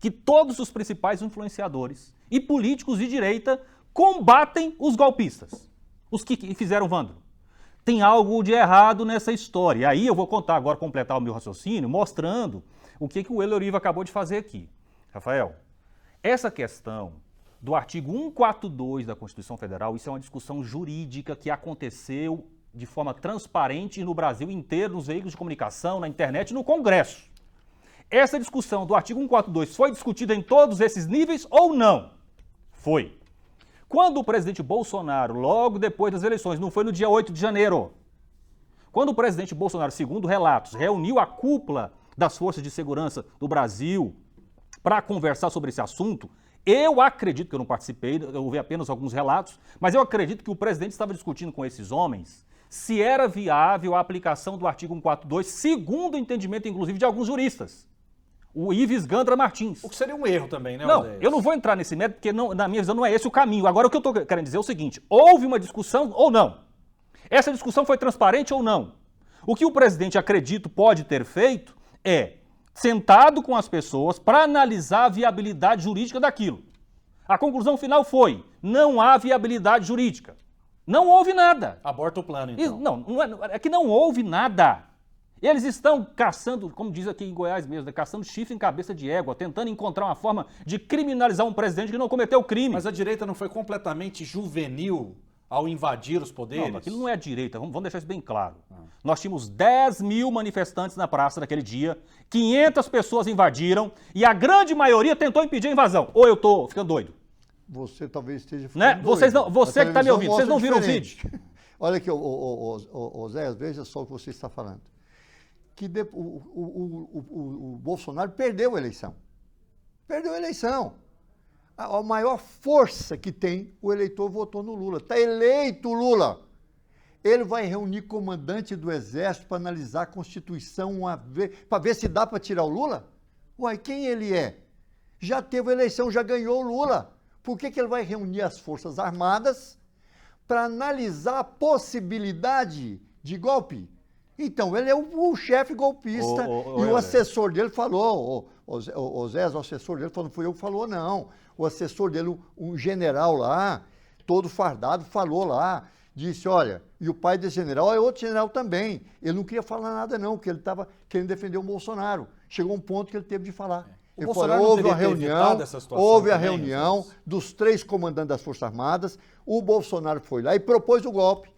Que todos os principais influenciadores e políticos de direita combatem os golpistas, os que fizeram vândalo. Tem algo de errado nessa história. E aí eu vou contar agora, completar o meu raciocínio, mostrando o que o Euler Oliva acabou de fazer aqui. Rafael, essa questão do artigo 142 da Constituição Federal, isso é uma discussão jurídica que aconteceu de forma transparente no Brasil inteiro, nos veículos de comunicação, na internet e no Congresso. Essa discussão do artigo 142 foi discutida em todos esses níveis ou não? Foi. Quando o presidente Bolsonaro, logo depois das eleições, não foi no dia 8 de janeiro, quando o presidente Bolsonaro, segundo relatos, reuniu a cúpula das forças de segurança do Brasil para conversar sobre esse assunto, eu acredito, que eu não participei, eu ouvi apenas alguns relatos, mas eu acredito que o presidente estava discutindo com esses homens se era viável a aplicação do artigo 142, segundo o entendimento, inclusive, de alguns juristas. O Ives Gandra Martins. O que seria um erro também, né, Não, eu não vou entrar nesse mérito, porque na minha visão não é esse o caminho. Agora, o que eu estou querendo dizer é o seguinte, houve uma discussão ou não? Essa discussão foi transparente ou não? O que o presidente, acredito, pode ter feito é sentado com as pessoas para analisar a viabilidade jurídica daquilo. A conclusão final foi, não há viabilidade jurídica. Não houve nada. Aborta o plano, então. É que não houve nada. Eles estão caçando, como diz aqui em Goiás mesmo, caçando chifre em cabeça de égua, tentando encontrar uma forma de criminalizar um presidente que não cometeu crime. Mas a direita não foi completamente juvenil ao invadir os poderes? Não, aquilo não é a direita, vamos deixar isso bem claro. Nós tínhamos 10 mil manifestantes na praça naquele dia, 500 pessoas invadiram e a grande maioria tentou impedir a invasão. Ou eu tô ficando doido? Você talvez esteja ficando né? doido. Você que está me ouvindo, vocês não viram o vídeo? Olha aqui, Zé, veja só o que você está falando. Que o Bolsonaro perdeu a eleição. Perdeu a eleição. A maior força que tem, o eleitor votou no Lula. Está eleito o Lula. Ele vai reunir comandante do Exército para analisar a Constituição para ver se dá para tirar o Lula? Uai, quem ele é? Já teve a eleição, já ganhou o Lula. Por que ele vai reunir as Forças Armadas para analisar a possibilidade de golpe? Então, ele é o chefe golpista e o assessor dele falou, o Zé, o assessor dele falou, não foi eu que falou, não. O assessor dele, um general lá, todo fardado, falou lá, disse, olha, e o pai desse general é outro general também. Ele não queria falar nada não, porque ele estava querendo defender o Bolsonaro. Chegou um ponto que ele teve de falar. O Ele Bolsonaro falou, não houve teria uma que ter reunião, evitado essa situação houve a também, reunião Osés? dos 3 comandantes das Forças Armadas, o Bolsonaro foi lá e propôs o golpe.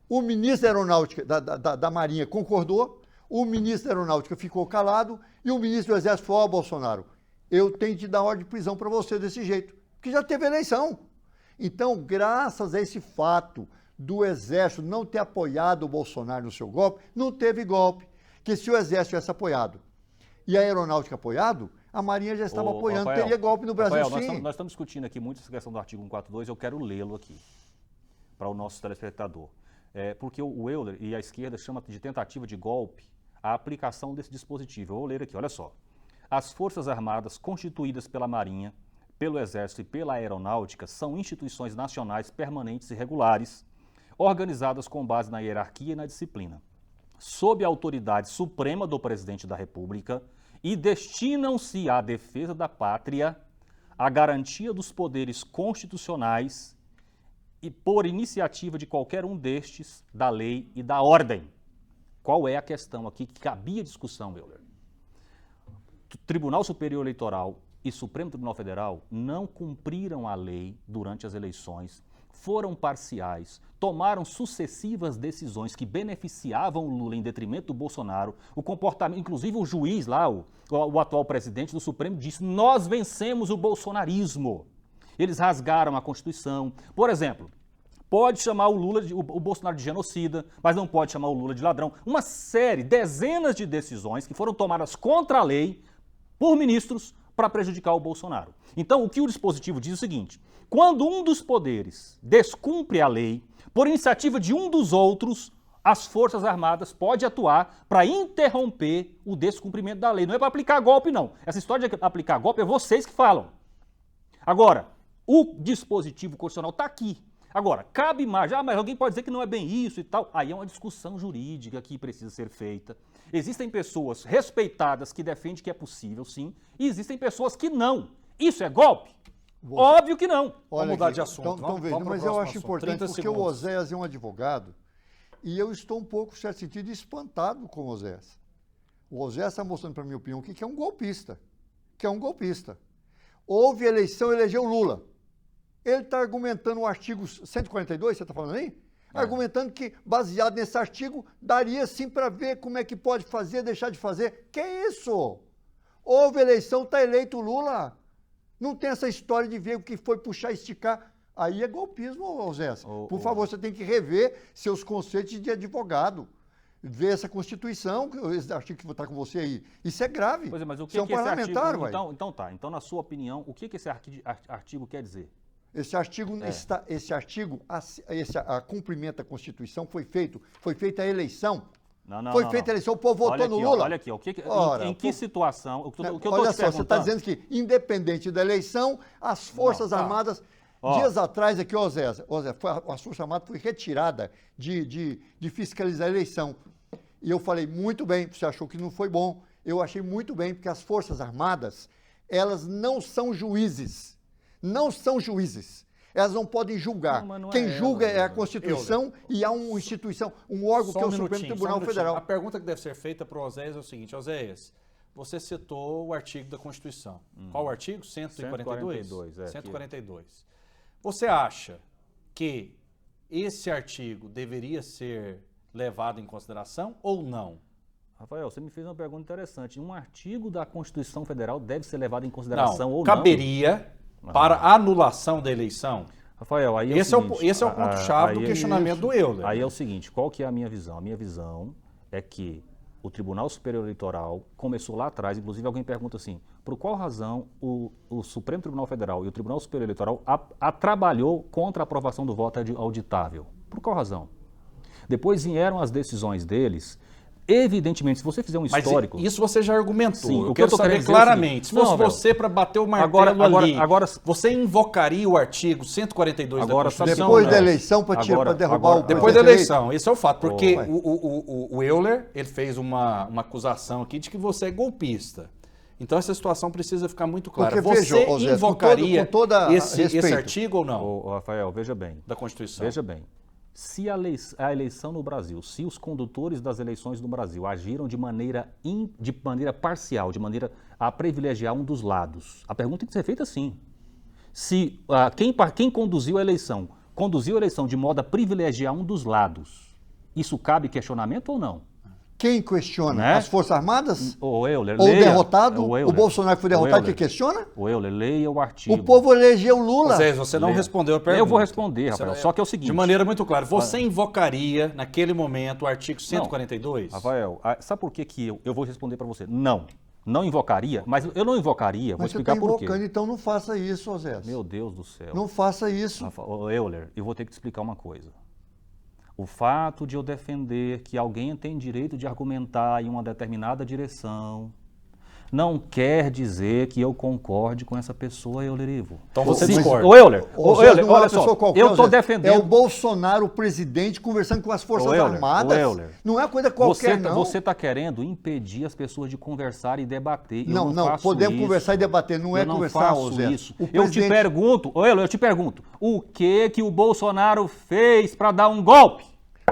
O ministro da Aeronáutica, da Marinha, concordou, o ministro da Aeronáutica ficou calado e o ministro do Exército falou, Bolsonaro, eu tenho que dar ordem de prisão para você desse jeito, porque já teve eleição. Então, graças a esse fato do Exército não ter apoiado o Bolsonaro no seu golpe, não teve golpe. Que se o Exército tivesse apoiado e a Aeronáutica apoiado, a Marinha já estava apoiando, Rafael, teria golpe no Brasil, Rafael, sim. Nós estamos discutindo aqui muito essa questão do artigo 142, eu quero lê-lo aqui, para o nosso telespectador. Porque o Euler e a esquerda chamam de tentativa de golpe a aplicação desse dispositivo. Eu vou ler aqui, olha só. As Forças Armadas constituídas pela Marinha, pelo Exército e pela Aeronáutica são instituições nacionais permanentes e regulares, organizadas com base na hierarquia e na disciplina, sob a autoridade suprema do Presidente da República e destinam-se à defesa da pátria, à garantia dos poderes constitucionais e por iniciativa de qualquer um destes, da lei e da ordem. Qual é a questão aqui que cabia discussão, Euler? Tribunal Superior Eleitoral e Supremo Tribunal Federal não cumpriram a lei durante as eleições, foram parciais, tomaram sucessivas decisões que beneficiavam o Lula em detrimento do Bolsonaro. O comportamento, inclusive o juiz lá, o atual presidente do Supremo, disse: nós vencemos o bolsonarismo. Eles rasgaram a Constituição. Por exemplo, pode chamar o Bolsonaro de genocida, mas não pode chamar o Lula de ladrão. Uma série, dezenas de decisões que foram tomadas contra a lei por ministros para prejudicar o Bolsonaro. Então, o que o dispositivo diz é o seguinte: quando um dos poderes descumpre a lei, por iniciativa de um dos outros, as Forças Armadas podem atuar para interromper o descumprimento da lei. Não é para aplicar golpe, não. Essa história de aplicar golpe é vocês que falam. Agora, o dispositivo constitucional está aqui. Agora, cabe mais, mas alguém pode dizer que não é bem isso e tal. Aí é uma discussão jurídica que precisa ser feita. Existem pessoas respeitadas que defendem que é possível, sim, e existem pessoas que não. Isso é golpe? Óbvio que não. Olha, Vamos mudar de assunto. Vamos, mas eu acho importante, porque o Oséias é um advogado e eu estou um pouco, em certo sentido, espantado com o Oséias. O Oséias está mostrando, para a minha opinião, que é um golpista. Que é um golpista. Houve eleição, elegeu Lula. Ele está argumentando o artigo 142, você está falando aí? Argumentando que, baseado nesse artigo, daria sim para ver como é que pode fazer, deixar de fazer. Que isso? Houve eleição, está eleito Lula. Não tem essa história de ver o que foi puxar, esticar. Aí é golpismo, Zé. Por favor, você tem que rever seus conceitos de advogado. Ver essa Constituição, esse artigo que está com você aí. Isso é grave. Pois é, mas o que você é um parlamentar, esse artigo, então tá. Então, na sua opinião, o que esse artigo quer dizer? Esse artigo, a cumprimento da Constituição foi feita a eleição. Foi feita a eleição, o povo votou no Lula. Olha aqui, em que situação... Olha só, você está dizendo que, independente da eleição, as Forças Armadas... Dias atrás aqui, Zé, a Força Armada foi retirada de fiscalizar a eleição. E eu falei, muito bem, você achou que não foi bom. Eu achei muito bem, porque as Forças Armadas, elas não são juízes. Não são juízes. Elas não podem julgar. Quem julga é a Constituição e há uma instituição, um órgão que é o Supremo Tribunal Federal. A pergunta que deve ser feita para o Oséias é o seguinte: Oséias, você citou o artigo da Constituição. Qual o artigo? 142? 142. Você acha que esse artigo deveria ser levado em consideração ou não? Rafael, você me fez uma pergunta interessante. Um artigo da Constituição Federal deve ser levado em consideração ou não? Caberia para a anulação da eleição? Rafael, aí esse é o ponto-chave do questionamento do Euler. Aí é o seguinte, qual que é a minha visão? A minha visão é que o Tribunal Superior Eleitoral começou lá atrás, inclusive alguém pergunta assim, por qual razão o Supremo Tribunal Federal e o Tribunal Superior Eleitoral trabalhou contra a aprovação do voto auditável? Por qual razão? Depois vieram as decisões deles. Evidentemente, se você fizer um histórico... Mas isso você já argumentou. Sim, eu quero saber claramente. Se fosse você para bater o martelo agora, você invocaria o artigo 142 da Constituição? Depois da eleição para derrubar o depois da eleição, esse é o fato. Porque o Euler ele fez uma acusação aqui de que você é golpista. Então essa situação precisa ficar muito clara. Porque, você invocaria com todo esse artigo ou não? Rafael, veja bem. Da Constituição. Veja bem. Se a eleição no Brasil, se os condutores das eleições no Brasil agiram de maneira parcial, de maneira a privilegiar um dos lados, a pergunta tem que ser feita assim. Se quem conduziu a eleição de modo a privilegiar um dos lados, isso cabe questionamento ou não? Quem questiona? Né? As Forças Armadas? O Euler, Ou o leia. derrotado? O O Bolsonaro que foi derrotado que Euler. questiona? O Euler, leia o artigo. O povo elegeu Lula. Zé, você não respondeu a pergunta. Eu vou responder, Rafael, só que é o seguinte. De maneira muito clara, você invocaria, naquele momento, o artigo 142? Rafael, sabe por que eu vou responder para você? Não invocaria, mas eu não invocaria, vou Mas você explicar está por quê. invocando, então não faça isso, Zé. Meu Deus do céu. Não faça isso. Euler, eu vou ter que te explicar uma coisa. O fato de eu defender que alguém tem direito de argumentar em uma determinada direção não quer dizer que eu concorde com essa pessoa, Euler Ivo. Então você discorda. Euler, Zé, não é uma olha pessoa só, qualquer, eu estou Zé. defendendo... É o Bolsonaro, o presidente, conversando com as Forças Armadas. Euler, não é coisa qualquer, não. Você está querendo impedir as pessoas de conversar e debater. Não, faço podemos isso. conversar e debater, não é conversar, faço Zé. isso. O Eu te pergunto, o que o Bolsonaro fez para dar um golpe?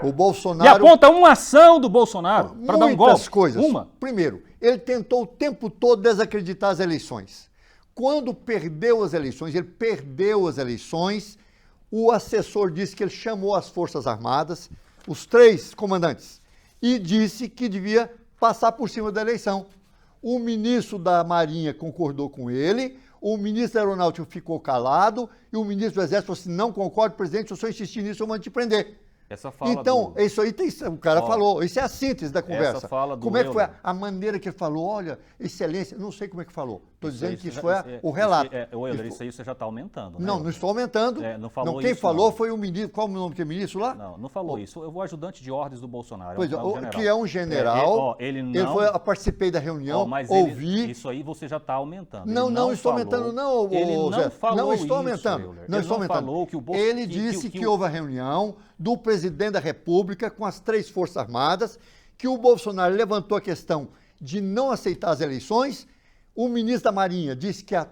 O Bolsonaro... Me aponta uma ação do Bolsonaro para dar um golpe. Muitas coisas. Uma. Primeiro, ele tentou o tempo todo desacreditar as eleições. Quando perdeu as eleições, o assessor disse que ele chamou as Forças Armadas, os 3 comandantes, e disse que devia passar por cima da eleição. O ministro da Marinha concordou com ele, o ministro da Aeronáutica ficou calado, e o ministro do Exército falou assim, não concordo, presidente, se eu só insistir nisso, eu mando te prender. Essa fala então, isso aí o cara falou, isso é a síntese da conversa. Essa fala do como é que foi Euler. a maneira que ele falou? Olha, excelência, não sei como é que falou. Estou dizendo que isso foi o relato. Isso aí você já está aumentando. Né, não estou aumentando. Não falou não, quem isso, falou não. foi o ministro, qual é o nome do ministro lá? Não falou isso. Eu vou ajudante de ordens do Bolsonaro. Pois é um general. que é um general. Ele não... eu participei da reunião, mas ouvi. Isso aí você já está aumentando. Não estou aumentando, não, ele não Zé. falou Não estou isso, aumentando. Euler. Não estou aumentando. Falou que ele disse que houve a reunião do presidente da República com as 3 Forças Armadas, que o Bolsonaro levantou a questão de não aceitar as eleições. O ministro da Marinha disse que a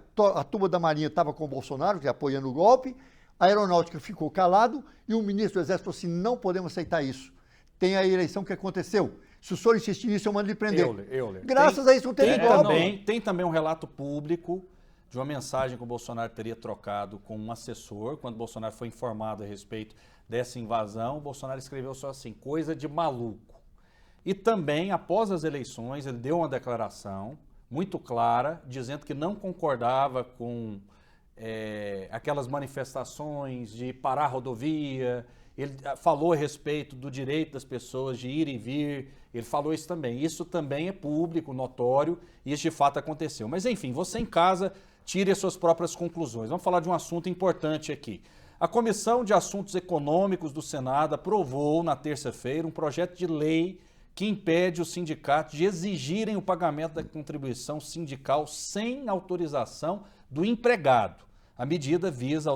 turma da Marinha estava com o Bolsonaro, que apoiando o golpe. A Aeronáutica ficou calado e o ministro do Exército falou assim, não podemos aceitar isso. Tem a eleição que aconteceu. Se o senhor insistir nisso, eu mando ele prender. Euler. Graças a isso não teve golpe. Tem também um relato público de uma mensagem que o Bolsonaro teria trocado com um assessor, quando o Bolsonaro foi informado a respeito dessa invasão, o Bolsonaro escreveu só assim, coisa de maluco. E também, após as eleições, ele deu uma declaração muito clara, dizendo que não concordava com aquelas manifestações de parar a rodovia. Ele falou a respeito do direito das pessoas de ir e vir, ele falou isso também. Isso também é público, notório, e isso de fato aconteceu. Mas enfim, você em casa tire as suas próprias conclusões. Vamos falar de um assunto importante aqui. A Comissão de Assuntos Econômicos do Senado aprovou na terça-feira um projeto de lei que impede os sindicatos de exigirem o pagamento da contribuição sindical sem autorização do empregado. A medida visa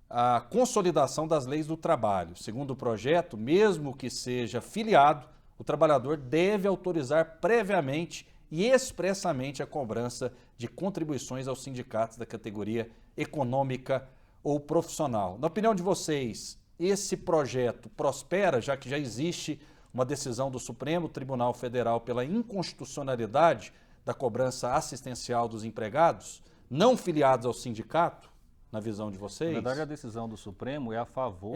a consolidação das leis do trabalho. Segundo o projeto, mesmo que seja filiado, o trabalhador deve autorizar previamente e expressamente a cobrança de contribuições aos sindicatos da categoria econômica ou profissional. Na opinião de vocês, esse projeto prospera, já que já existe uma decisão do Supremo Tribunal Federal pela inconstitucionalidade da cobrança assistencial dos empregados não filiados ao sindicato, na visão de vocês? Na verdade, a decisão do Supremo é a favor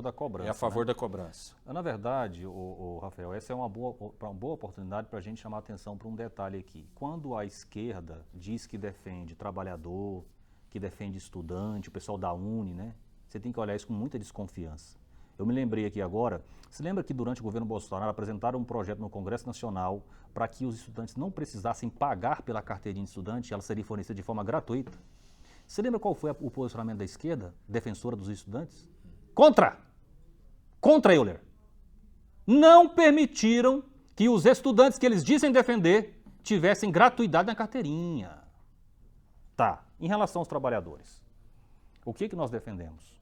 da cobrança. É a favor da cobrança. Na verdade, Rafael, essa é uma boa oportunidade para a gente chamar a atenção para um detalhe aqui. Quando a esquerda diz que defende trabalhador, que defende estudante, o pessoal da Uni, né? Você tem que olhar isso com muita desconfiança. Eu me lembrei aqui agora, se lembra que durante o governo Bolsonaro apresentaram um projeto no Congresso Nacional para que os estudantes não precisassem pagar pela carteirinha de estudante, ela seria fornecida de forma gratuita? Você lembra qual foi o posicionamento da esquerda, defensora dos estudantes? Contra, Euler. Não permitiram que os estudantes que eles dizem defender tivessem gratuidade na carteirinha. Tá, em relação aos trabalhadores, o que nós defendemos?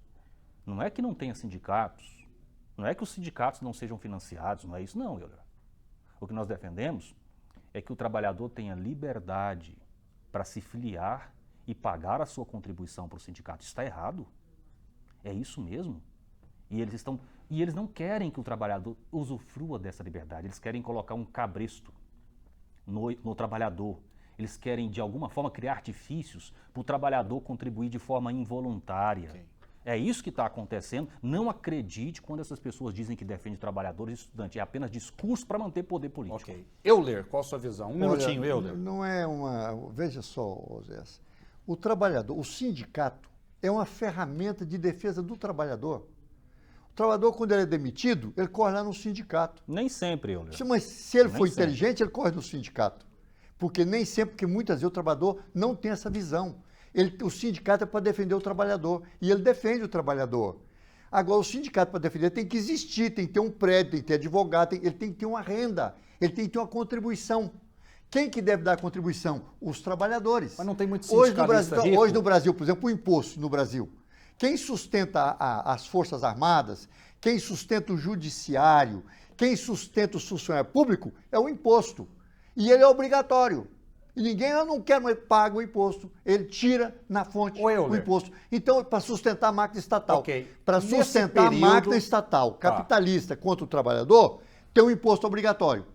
Não é que não tenha sindicatos, não é que os sindicatos não sejam financiados, não é isso não, Euler. O que nós defendemos é que o trabalhador tenha liberdade para se filiar e pagar a sua contribuição para o sindicato. Isso está errado? É isso mesmo? E eles não querem que o trabalhador usufrua dessa liberdade, eles querem colocar um cabresto no trabalhador. Eles querem, de alguma forma, criar artifícios para o trabalhador contribuir de forma involuntária. Okay. É isso que está acontecendo. Não acredite quando essas pessoas dizem que defendem trabalhadores e estudantes. É apenas discurso para manter poder político. Ok. Euler, qual a sua visão? Um minutinho, Euler. Não é uma... Veja só, Zé. O trabalhador, o sindicato, é uma ferramenta de defesa do trabalhador. O trabalhador, quando ele é demitido, ele corre lá no sindicato. Nem sempre, Euler. Mas se ele for inteligente, ele corre no sindicato. Porque nem sempre, porque muitas vezes o trabalhador não tem essa visão. O sindicato é para defender o trabalhador, e ele defende o trabalhador. Agora, o sindicato para defender tem que existir, tem que ter um prédio, tem que ter advogado, ele tem que ter uma renda, ele tem que ter uma contribuição. Quem que deve dar a contribuição? Os trabalhadores. Mas não tem muito sindicalista rico. Hoje no Brasil, por exemplo, o imposto no Brasil. Quem sustenta as Forças Armadas, quem sustenta o Judiciário, quem sustenta o funcionário público é o imposto. E ele é obrigatório. E ninguém, eu não quero, mas paga o imposto. Ele tira na fonte o imposto. Então, para sustentar a máquina estatal. Para sustentar a máquina estatal capitalista contra o trabalhador, tem um imposto obrigatório.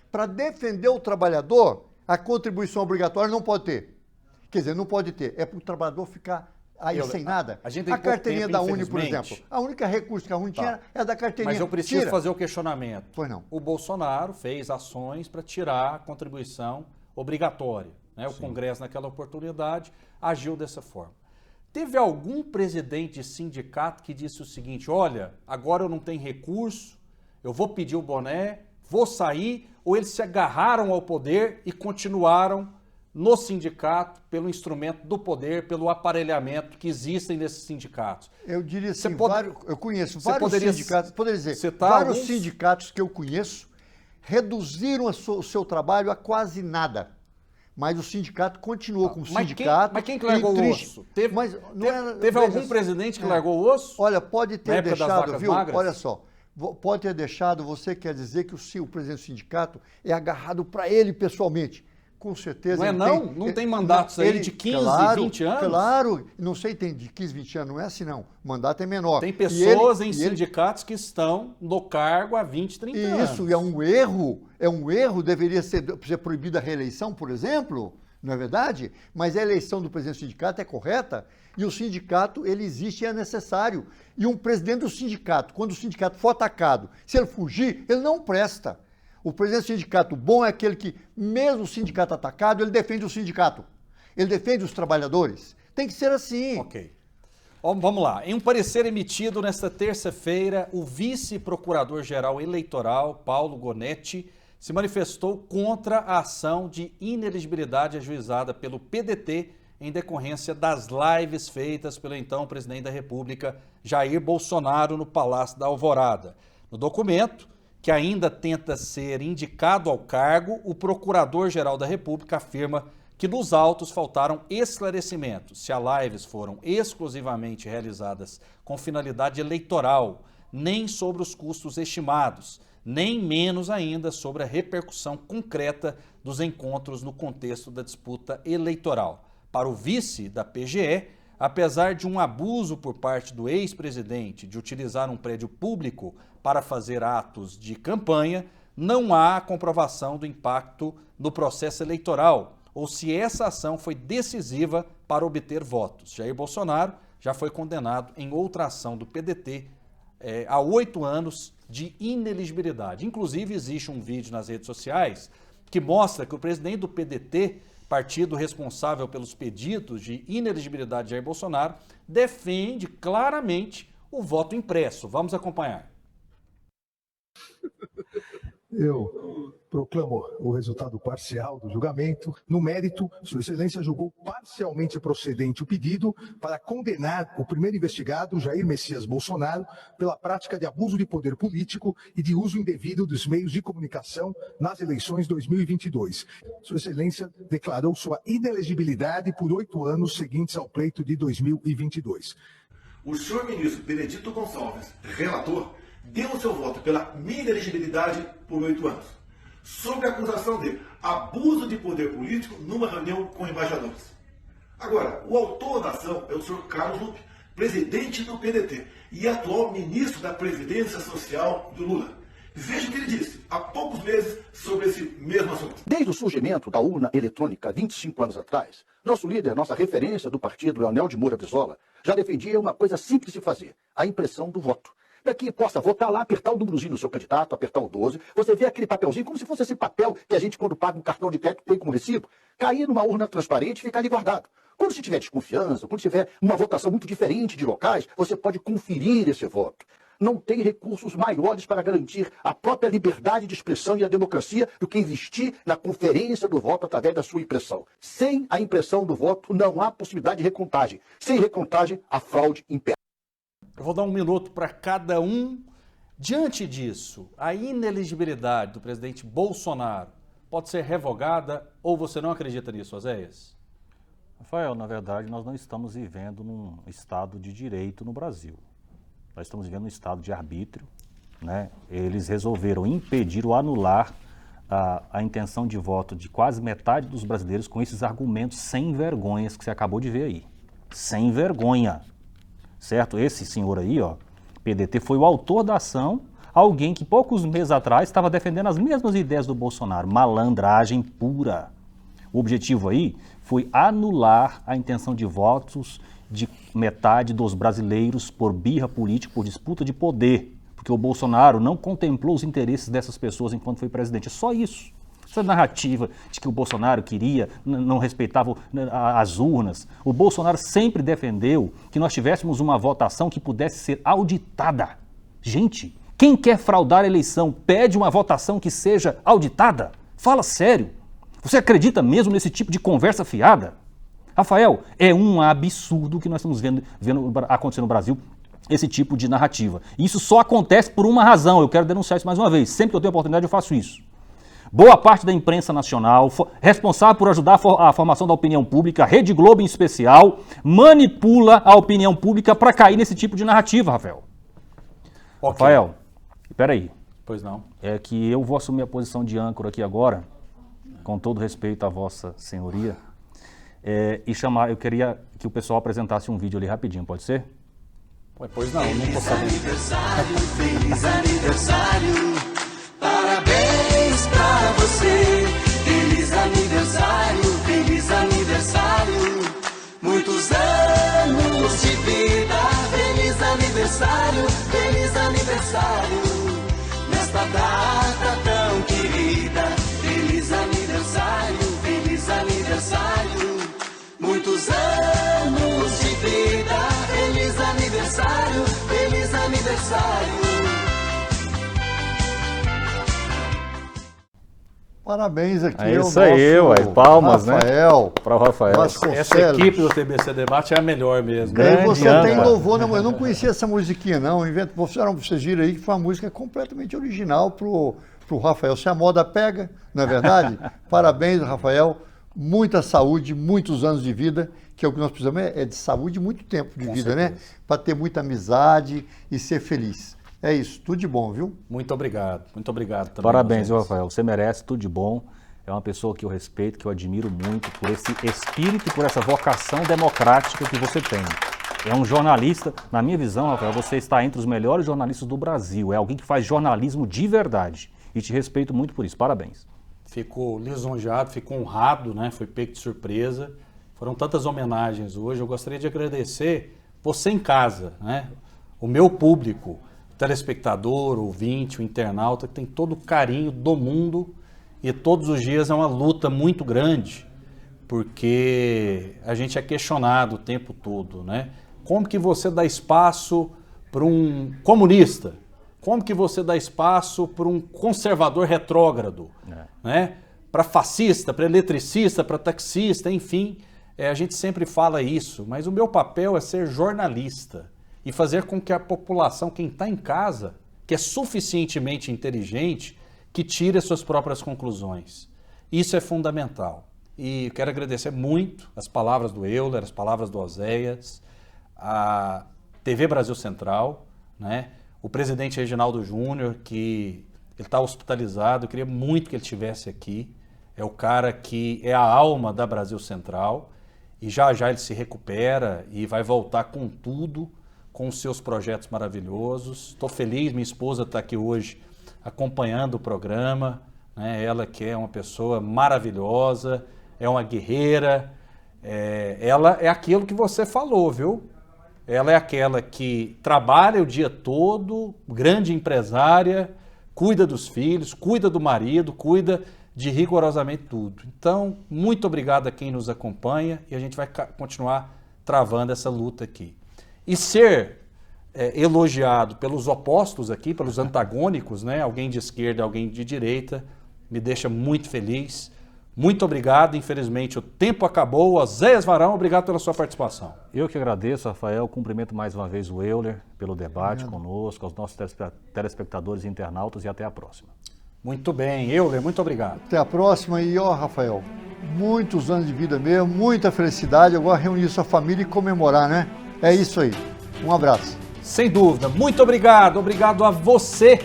Para defender o trabalhador, a contribuição obrigatória não pode ter. Quer dizer, não pode ter. É para o trabalhador ficar aí sem nada. A carteirinha da Uni, por exemplo. A única recurso que a Uni tinha é da carteirinha. Mas eu preciso fazer o questionamento. Pois não. O Bolsonaro fez ações para tirar a contribuição obrigatória. Né? O Congresso, naquela oportunidade, agiu dessa forma. Teve algum presidente de sindicato que disse o seguinte: olha, agora eu não tenho recurso, eu vou pedir o boné, vou sair, ou eles se agarraram ao poder e continuaram no sindicato pelo instrumento do poder, pelo aparelhamento que existem nesses sindicatos? Eu diria assim, eu conheço vários sindicatos, poderia dizer, vários sindicatos que eu conheço reduziram o seu trabalho a quase nada. Mas o sindicato continuou como sindicato. Mas quem que largou o osso? Teve algum presidente que largou o osso? Olha, pode ter deixado, viu? Olha só, pode ter deixado, você quer dizer que o presidente do sindicato é agarrado para ele pessoalmente. Com certeza. Não tem mandatos aí de 15, 20 anos? Claro, não sei, tem de 15, 20 anos, não é assim não. O mandato é menor. Tem pessoas em sindicatos que estão no cargo há 20, 30 anos. Isso é um erro, deveria ser proibida a reeleição, por exemplo, não é verdade? Mas a eleição do presidente do sindicato é correta e o sindicato, ele existe e é necessário. E um presidente do sindicato, quando o sindicato for atacado, se ele fugir, ele não presta. O presidente do sindicato bom é aquele que, mesmo o sindicato atacado, ele defende o sindicato. Ele defende os trabalhadores. Tem que ser assim. Ok. Vamos lá. Em um parecer emitido nesta terça-feira, o vice-procurador-geral eleitoral, Paulo Gonetti, se manifestou contra a ação de inelegibilidade ajuizada pelo PDT em decorrência das lives feitas pelo então presidente da República, Jair Bolsonaro, no Palácio da Alvorada. No documento, que ainda tenta ser indicado ao cargo, o Procurador-Geral da República afirma que nos autos faltaram esclarecimentos se as lives foram exclusivamente realizadas com finalidade eleitoral, nem sobre os custos estimados, nem menos ainda sobre a repercussão concreta dos encontros no contexto da disputa eleitoral. Para o vice da PGE, apesar de um abuso por parte do ex-presidente de utilizar um prédio público para fazer atos de campanha, não há comprovação do impacto no processo eleitoral ou se essa ação foi decisiva para obter votos. Jair Bolsonaro já foi condenado em outra ação do PDT a 8 anos de inelegibilidade. Inclusive, existe um vídeo nas redes sociais que mostra que o presidente do PDT, partido responsável pelos pedidos de inelegibilidade de Jair Bolsonaro, defende claramente o voto impresso. Vamos acompanhar. Eu proclamo o resultado parcial do julgamento. No mérito, Sua Excelência julgou parcialmente procedente o pedido para condenar o primeiro investigado, Jair Messias Bolsonaro, pela prática de abuso de poder político e de uso indevido dos meios de comunicação nas eleições 2022. Sua Excelência declarou sua inelegibilidade por 8 anos seguintes ao pleito de 2022. O senhor ministro Benedito Gonçalves, relator, deu o seu voto pela minha inelegibilidade por 8 anos, sob a acusação de abuso de poder político numa reunião com embaixadores. Agora, o autor da ação é o senhor Carlos Lupe, presidente do PDT e atual ministro da Previdência Social do Lula. Veja o que ele disse há poucos meses sobre esse mesmo assunto. Desde o surgimento da urna eletrônica 25 anos atrás, nosso líder, nossa referência do partido, Leonel de Moura Brizola, já defendia uma coisa simples de fazer, a impressão do voto. Para que possa votar lá, apertar o númerozinho do seu candidato, apertar o 12, você vê aquele papelzinho, como se fosse esse papel que a gente, quando paga um cartão de crédito, tem como recibo, cair numa urna transparente e ficar ali guardado. Quando você tiver desconfiança, quando tiver uma votação muito diferente de locais, você pode conferir esse voto. Não tem recursos maiores para garantir a própria liberdade de expressão e a democracia do que investir na conferência do voto através da sua impressão. Sem a impressão do voto, não há possibilidade de recontagem. Sem recontagem, a fraude impera. Eu vou dar 1 minuto para cada um. Diante disso, a inelegibilidade do presidente Bolsonaro pode ser revogada ou você não acredita nisso, Oséias? Rafael, na verdade, nós não estamos vivendo num estado de direito no Brasil. Nós estamos vivendo um estado de arbítrio, né? Eles resolveram impedir ou anular a intenção de voto de quase metade dos brasileiros com esses argumentos sem vergonhas que você acabou de ver aí. Sem vergonha, certo? Esse senhor aí, ó, PDT, foi o autor da ação, alguém que poucos meses atrás estava defendendo as mesmas ideias do Bolsonaro, malandragem pura. O objetivo aí foi anular a intenção de votos de metade dos brasileiros por birra política, por disputa de poder, porque o Bolsonaro não contemplou os interesses dessas pessoas enquanto foi presidente. É só isso. Essa narrativa de que o Bolsonaro queria, não respeitava as urnas. O Bolsonaro sempre defendeu que nós tivéssemos uma votação que pudesse ser auditada. Gente, quem quer fraudar a eleição pede uma votação que seja auditada? Fala sério. Você acredita mesmo nesse tipo de conversa fiada? Rafael, é um absurdo que nós estamos vendo acontecer no Brasil, esse tipo de narrativa. E isso só acontece por uma razão, eu quero denunciar isso mais uma vez. Sempre que eu tenho oportunidade eu faço isso. Boa parte da imprensa nacional, responsável por ajudar a formação da opinião pública, a Rede Globo em especial, manipula a opinião pública para cair nesse tipo de narrativa, Rafael. Okay. Rafael, peraí. Pois não. É que eu vou assumir a posição de âncora aqui agora, com todo respeito à vossa senhoria. Eu queria que o pessoal apresentasse um vídeo ali rapidinho, pode ser? Pois não, não tô sabendo. Feliz aniversário, parabéns pra você. Feliz aniversário, muitos anos de vida. Feliz aniversário, nesta data tão querida. Feliz aniversário, muitos anos de vida. Feliz aniversário. Parabéns aqui é isso aí, ué, palmas, Rafael, né? Para o Rafael. Essa equipe do TBC Debate é a melhor mesmo. E você tem louvor, eu não conhecia essa musiquinha não, vocês viram aí que foi uma música completamente original pro Rafael. Se a moda pega, não é verdade? Parabéns, Rafael, muita saúde, muitos anos de vida, que é o que nós precisamos, é de saúde e muito tempo de vida, certeza, né? Para ter muita amizade e ser feliz. É isso, tudo de bom, viu? Muito obrigado também. Parabéns, Rafael, você merece tudo de bom. É uma pessoa que eu respeito, que eu admiro muito por esse espírito, por essa vocação democrática que você tem. É um jornalista, na minha visão, Rafael, você está entre os melhores jornalistas do Brasil. É alguém que faz jornalismo de verdade. E te respeito muito por isso. Parabéns. Fico lisonjeado, fico honrado, né? Foi pego de surpresa. Foram tantas homenagens hoje. Eu gostaria de agradecer você em casa, né? O meu público, telespectador, ouvinte, o internauta, que tem todo o carinho do mundo e todos os dias é uma luta muito grande, porque a gente é questionado o tempo todo, né? Como que você dá espaço para um comunista? Como que você dá espaço para um conservador retrógrado? Né? Para fascista, para eletricista, para taxista, enfim, a gente sempre fala isso, mas o meu papel é ser jornalista e fazer com que a população, quem está em casa, que é suficientemente inteligente, que tire as suas próprias conclusões. Isso é fundamental. E quero agradecer muito as palavras do Euler, as palavras do Oséias, a TV Brasil Central, né? O presidente Reginaldo Júnior, que ele está hospitalizado, eu queria muito que ele estivesse aqui. É o cara que é a alma da Brasil Central. e já já ele se recupera e vai voltar com tudo, com os seus projetos maravilhosos. Estou feliz, minha esposa está aqui hoje acompanhando o programa, né? Ela que é uma pessoa maravilhosa, é uma guerreira, ela é aquilo que você falou, viu? Ela é aquela que trabalha o dia todo, grande empresária, cuida dos filhos, cuida do marido, cuida de rigorosamente tudo. Então, muito obrigado a quem nos acompanha e a gente vai continuar travando essa luta aqui. E ser elogiado pelos opostos aqui, pelos antagônicos, né? Alguém de esquerda, alguém de direita, me deixa muito feliz. Muito obrigado, infelizmente o tempo acabou. Zéias Varão, obrigado pela sua participação. Eu que agradeço, Rafael, cumprimento mais uma vez o Euler pelo debate conosco, aos nossos telespectadores e internautas e até a próxima. Muito bem, Euler, muito obrigado. Até a próxima e Rafael, muitos anos de vida mesmo, muita felicidade, agora reunir sua família e comemorar, né? É isso aí, um abraço. Sem dúvida, muito obrigado a você,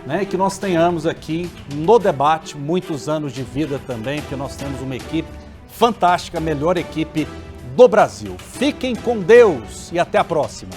né, que nós tenhamos aqui no debate muitos anos de vida também, porque nós temos uma equipe fantástica, a melhor equipe do Brasil. Fiquem com Deus e até a próxima.